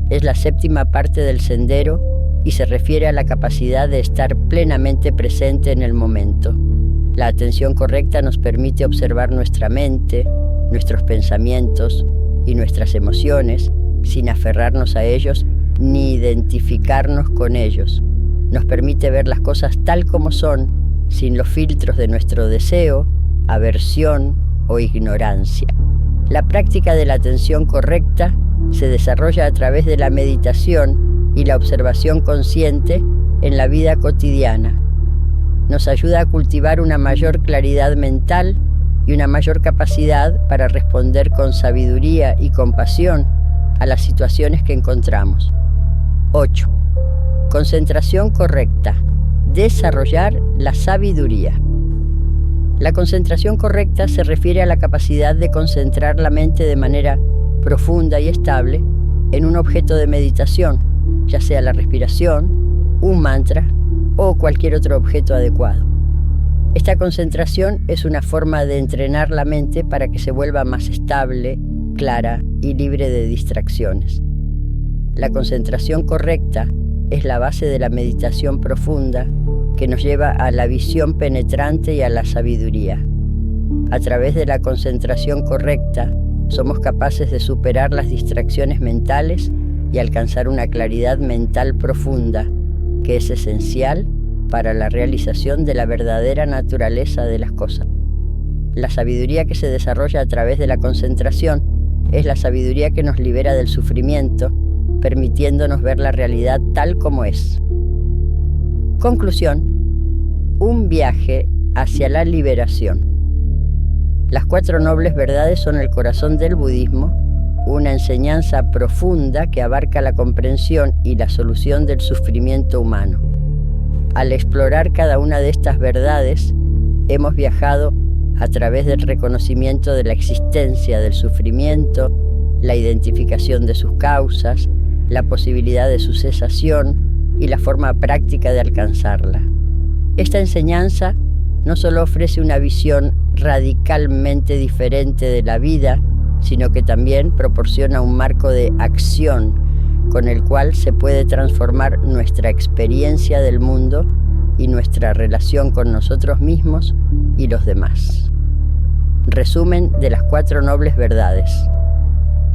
es la 7ª parte del sendero y se refiere a la capacidad de estar plenamente presente en el momento. La atención correcta nos permite observar nuestra mente, nuestros pensamientos y nuestras emociones sin aferrarnos a ellos ni identificarnos con ellos. Nos permite ver las cosas tal como son, sin los filtros de nuestro deseo, aversión o ignorancia. La práctica de la atención correcta se desarrolla a través de la meditación y la observación consciente en la vida cotidiana. Nos ayuda a cultivar una mayor claridad mental y una mayor capacidad para responder con sabiduría y compasión a las situaciones que encontramos. 8. Concentración correcta. Desarrollar la sabiduría. La concentración correcta se refiere a la capacidad de concentrar la mente de manera profunda y estable en un objeto de meditación, ya sea la respiración, un mantra o cualquier otro objeto adecuado. Esta concentración es una forma de entrenar la mente para que se vuelva más estable, clara y libre de distracciones. La concentración correcta es la base de la meditación profunda que nos lleva a la visión penetrante y a la sabiduría. A través de la concentración correcta, somos capaces de superar las distracciones mentales y alcanzar una claridad mental profunda, que es esencial para la realización de la verdadera naturaleza de las cosas. La sabiduría que se desarrolla a través de la concentración es la sabiduría que nos libera del sufrimiento, permitiéndonos ver la realidad tal como es. Conclusión: un viaje hacia la liberación. Las 4 nobles verdades son el corazón del budismo, una enseñanza profunda que abarca la comprensión y la solución del sufrimiento humano. Al explorar cada una de estas verdades, hemos viajado a través del reconocimiento de la existencia del sufrimiento, la identificación de sus causas, la posibilidad de su cesación y la forma práctica de alcanzarla. Esta enseñanza no solo ofrece una visión radicalmente diferente de la vida sino que también proporciona un marco de acción con el cual se puede transformar nuestra experiencia del mundo y nuestra relación con nosotros mismos y los demás. Resumen de las 4 nobles verdades.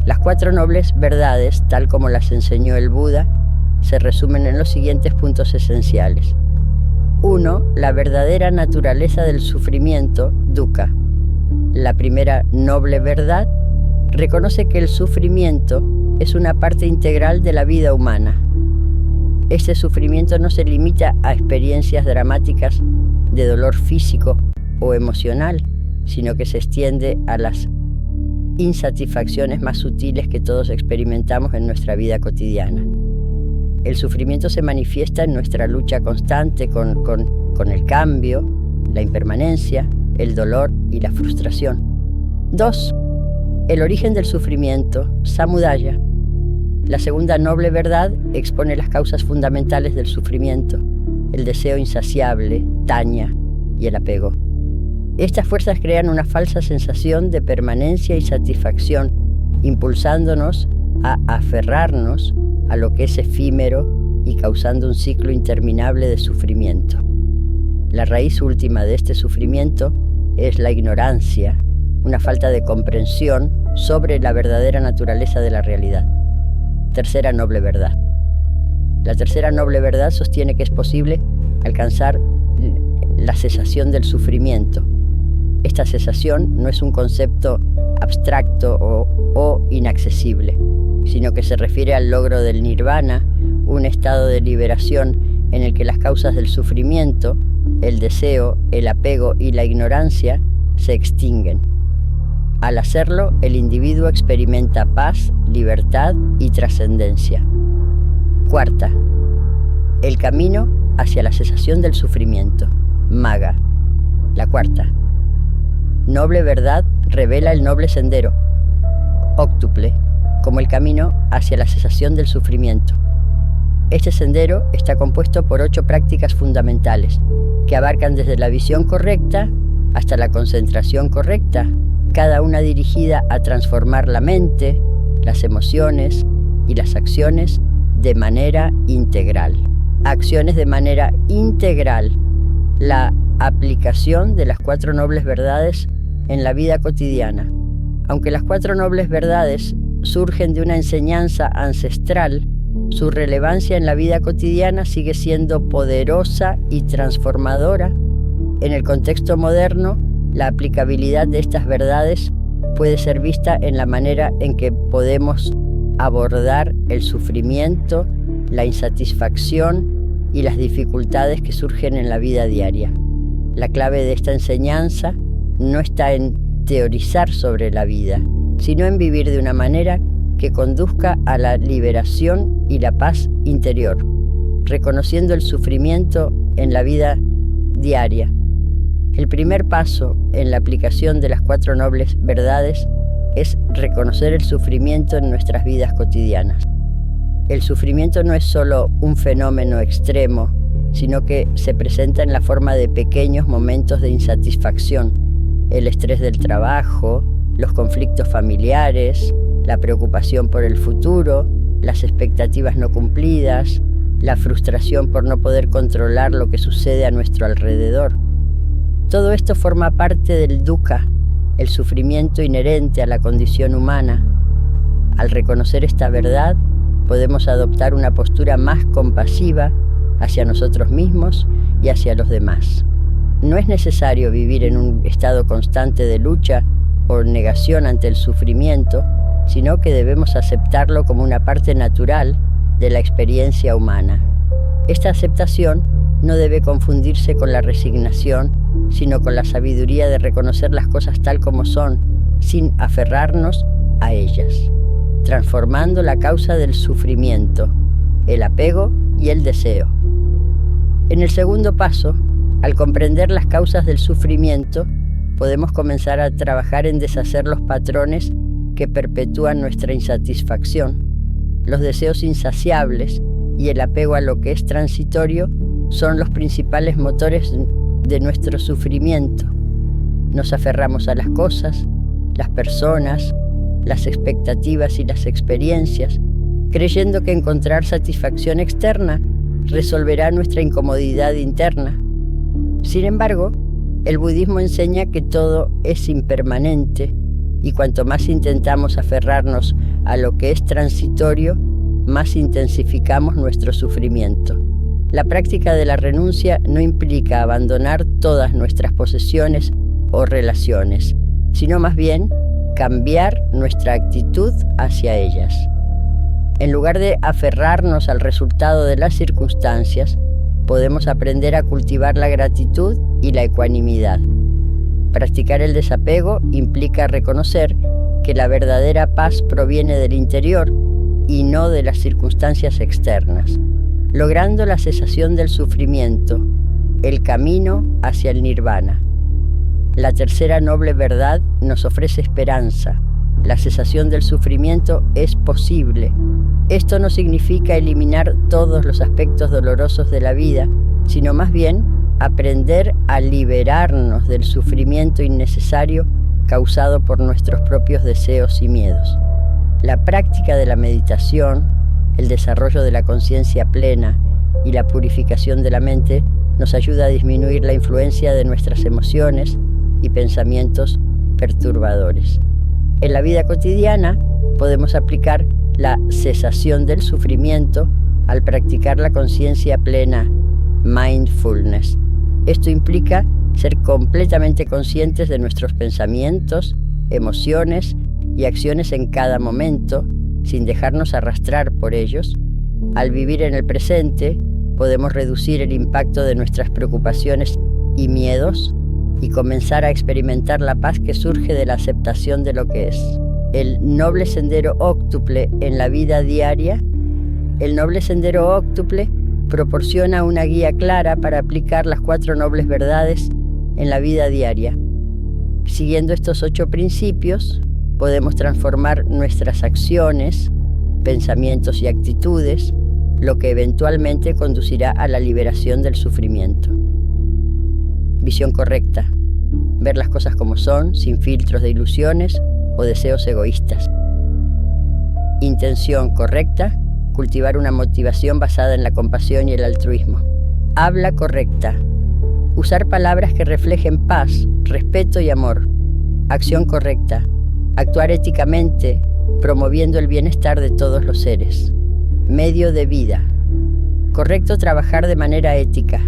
Las 4 nobles verdades, tal como las enseñó el Buda, se resumen en los siguientes puntos esenciales. 1. La verdadera naturaleza del sufrimiento, dukkha. La primera noble verdad reconoce que el sufrimiento es una parte integral de la vida humana. Este sufrimiento no se limita a experiencias dramáticas de dolor físico o emocional, sino que se extiende a las insatisfacciones más sutiles que todos experimentamos en nuestra vida cotidiana. El sufrimiento se manifiesta en nuestra lucha constante con el cambio, la impermanencia, el dolor y la frustración. 2. El origen del sufrimiento, samudaya. La segunda noble verdad expone las causas fundamentales del sufrimiento, el deseo insaciable, taña y el apego. Estas fuerzas crean una falsa sensación de permanencia y satisfacción, impulsándonos a aferrarnos a lo que es efímero y causando un ciclo interminable de sufrimiento. La raíz última de este sufrimiento es la ignorancia, una falta de comprensión sobre la verdadera naturaleza de la realidad. Tercera noble verdad. La tercera noble verdad sostiene que es posible alcanzar la cesación del sufrimiento. Esta cesación no es un concepto abstracto o inaccesible, sino que se refiere al logro del nirvana, un estado de liberación en el que las causas del sufrimiento, el deseo, el apego y la ignorancia se extinguen. Al hacerlo, el individuo experimenta paz, libertad y trascendencia. Cuarta, el camino hacia la cesación del sufrimiento, Magga. La cuarta, noble verdad revela el noble sendero, óctuple, como el camino hacia la cesación del sufrimiento. Este sendero está compuesto por 8 prácticas fundamentales, que abarcan desde la visión correcta hasta la concentración correcta, cada una dirigida a transformar la mente, las emociones y las acciones de manera integral. Acciones de manera integral. La aplicación de las 4 nobles verdades en la vida cotidiana. Aunque las 4 nobles verdades surgen de una enseñanza ancestral, su relevancia en la vida cotidiana sigue siendo poderosa y transformadora. En el contexto moderno, la aplicabilidad de estas verdades puede ser vista en la manera en que podemos abordar el sufrimiento, la insatisfacción y las dificultades que surgen en la vida diaria. La clave de esta enseñanza no está en teorizar sobre la vida, sino en vivir de una manera que conduzca a la liberación y la paz interior, reconociendo el sufrimiento en la vida diaria. El primer paso en la aplicación de las 4 nobles verdades es reconocer el sufrimiento en nuestras vidas cotidianas. El sufrimiento no es solo un fenómeno extremo, sino que se presenta en la forma de pequeños momentos de insatisfacción, el estrés del trabajo, los conflictos familiares, la preocupación por el futuro, las expectativas no cumplidas, la frustración por no poder controlar lo que sucede a nuestro alrededor. Todo esto forma parte del dukkha, el sufrimiento inherente a la condición humana. Al reconocer esta verdad, podemos adoptar una postura más compasiva hacia nosotros mismos y hacia los demás. No es necesario vivir en un estado constante de lucha o negación ante el sufrimiento, sino que debemos aceptarlo como una parte natural de la experiencia humana. Esta aceptación no debe confundirse con la resignación, sino con la sabiduría de reconocer las cosas tal como son, sin aferrarnos a ellas, transformando la causa del sufrimiento, el apego y el deseo. En el segundo paso, al comprender las causas del sufrimiento, podemos comenzar a trabajar en deshacer los patrones que perpetúan nuestra insatisfacción. Los deseos insaciables y el apego a lo que es transitorio son los principales motores de nuestro sufrimiento. Nos aferramos a las cosas, las personas, las expectativas y las experiencias, creyendo que encontrar satisfacción externa resolverá nuestra incomodidad interna. Sin embargo, el budismo enseña que todo es impermanente y cuanto más intentamos aferrarnos a lo que es transitorio, más intensificamos nuestro sufrimiento. La práctica de la renuncia no implica abandonar todas nuestras posesiones o relaciones, sino más bien cambiar nuestra actitud hacia ellas. En lugar de aferrarnos al resultado de las circunstancias, podemos aprender a cultivar la gratitud y la ecuanimidad. Practicar el desapego implica reconocer que la verdadera paz proviene del interior y no de las circunstancias externas, logrando la cesación del sufrimiento, el camino hacia el nirvana. La tercera noble verdad nos ofrece esperanza. La cesación del sufrimiento es posible. Esto no significa eliminar todos los aspectos dolorosos de la vida, sino más bien aprender a liberarnos del sufrimiento innecesario causado por nuestros propios deseos y miedos. La práctica de la meditación, el desarrollo de la conciencia plena y la purificación de la mente nos ayuda a disminuir la influencia de nuestras emociones y pensamientos perturbadores. En la vida cotidiana podemos aplicar la cesación del sufrimiento al practicar la conciencia plena, mindfulness. Esto implica ser completamente conscientes de nuestros pensamientos, emociones y acciones en cada momento, sin dejarnos arrastrar por ellos. Al vivir en el presente, podemos reducir el impacto de nuestras preocupaciones y miedos y comenzar a experimentar la paz que surge de la aceptación de lo que es. El noble sendero óctuple en la vida diaria. El noble sendero óctuple proporciona una guía clara para aplicar las 4 nobles verdades en la vida diaria. Siguiendo estos 8 principios, podemos transformar nuestras acciones, pensamientos y actitudes, lo que eventualmente conducirá a la liberación del sufrimiento. Visión correcta. Ver las cosas como son, sin filtros de ilusiones o deseos egoístas. Intención correcta. Cultivar una motivación basada en la compasión y el altruismo. Habla correcta. Usar palabras que reflejen paz, respeto y amor. Acción correcta. Actuar éticamente, promoviendo el bienestar de todos los seres. Medio de vida. Correcto trabajar de manera ética,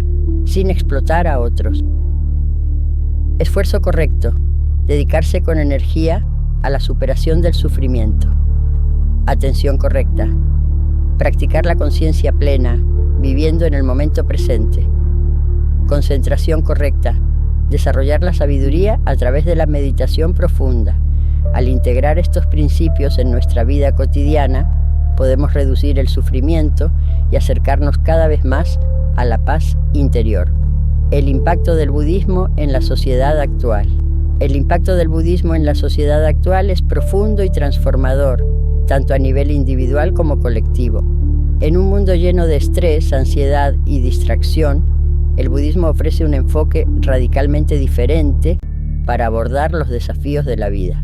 sin explotar a otros. Esfuerzo correcto. Dedicarse con energía a la superación del sufrimiento. Atención correcta. Practicar la conciencia plena, viviendo en el momento presente. Concentración correcta. Desarrollar la sabiduría a través de la meditación profunda. Al integrar estos principios en nuestra vida cotidiana, podemos reducir el sufrimiento y acercarnos cada vez más a la paz interior. El impacto del budismo en la sociedad actual. El impacto del budismo en la sociedad actual es profundo y transformador, tanto a nivel individual como colectivo. En un mundo lleno de estrés, ansiedad y distracción, el budismo ofrece un enfoque radicalmente diferente para abordar los desafíos de la vida.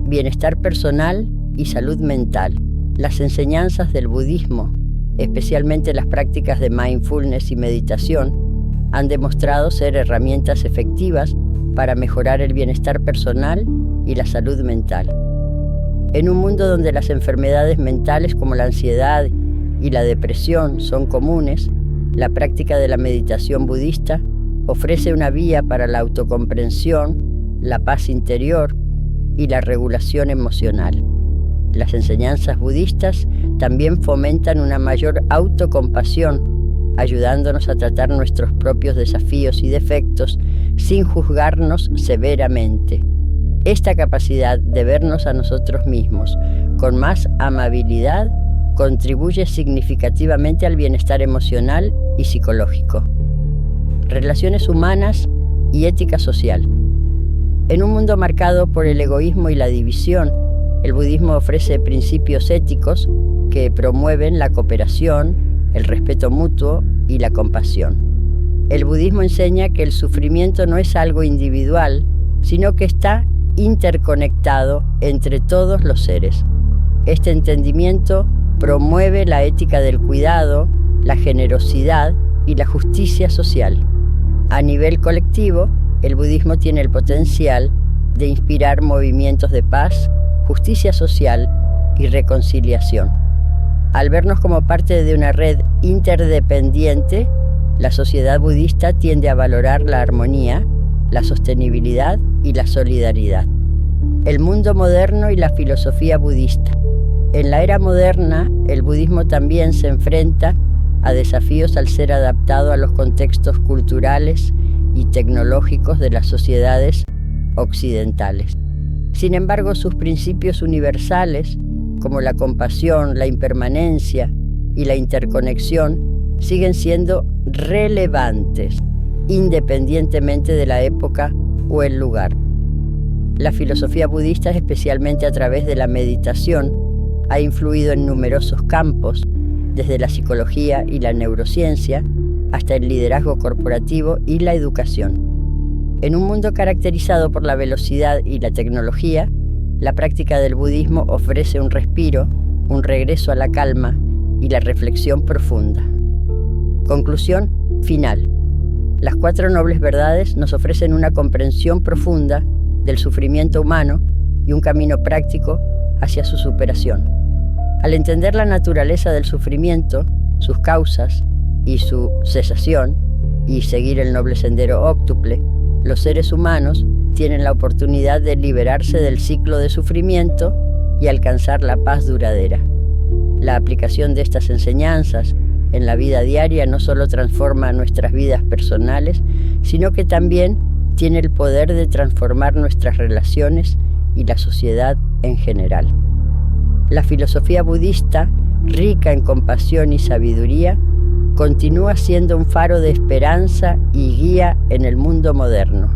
Bienestar personal y salud mental. Las enseñanzas del budismo, especialmente las prácticas de mindfulness y meditación, han demostrado ser herramientas efectivas para mejorar el bienestar personal y la salud mental. En un mundo donde las enfermedades mentales como la ansiedad y la depresión son comunes, la práctica de la meditación budista ofrece una vía para la autocomprensión, la paz interior y la regulación emocional. Las enseñanzas budistas también fomentan una mayor autocompasión, ayudándonos a tratar nuestros propios desafíos y defectos sin juzgarnos severamente. Esta capacidad de vernos a nosotros mismos con más amabilidad contribuye significativamente al bienestar emocional y psicológico. Relaciones humanas y ética social. En un mundo marcado por el egoísmo y la división, el budismo ofrece principios éticos que promueven la cooperación, el respeto mutuo y la compasión. El budismo enseña que el sufrimiento no es algo individual, sino que está interconectado entre todos los seres. Este entendimiento promueve la ética del cuidado, la generosidad y la justicia social. A nivel colectivo, el budismo tiene el potencial de inspirar movimientos de paz, justicia social y reconciliación. Al vernos como parte de una red interdependiente, la sociedad budista tiende a valorar la armonía, la sostenibilidad y la solidaridad. El mundo moderno y la filosofía budista. En la era moderna, el budismo también se enfrenta a desafíos al ser adaptado a los contextos culturales y tecnológicos de las sociedades occidentales. Sin embargo, sus principios universales, como la compasión, la impermanencia y la interconexión, siguen siendo relevantes, independientemente de la época o el lugar. La filosofía budista, especialmente a través de la meditación, ha influido en numerosos campos, desde la psicología y la neurociencia hasta el liderazgo corporativo y la educación. En un mundo caracterizado por la velocidad y la tecnología, la práctica del budismo ofrece un respiro, un regreso a la calma y la reflexión profunda. Conclusión final. Las 4 nobles verdades nos ofrecen una comprensión profunda del sufrimiento humano y un camino práctico hacia su superación. Al entender la naturaleza del sufrimiento, sus causas y su cesación, y seguir el noble sendero óctuple, los seres humanos tienen la oportunidad de liberarse del ciclo de sufrimiento y alcanzar la paz duradera. La aplicación de estas enseñanzas en la vida diaria no solo transforma nuestras vidas personales, sino que también tiene el poder de transformar nuestras relaciones y la sociedad en general. La filosofía budista, rica en compasión y sabiduría, continúa siendo un faro de esperanza y guía en el mundo moderno.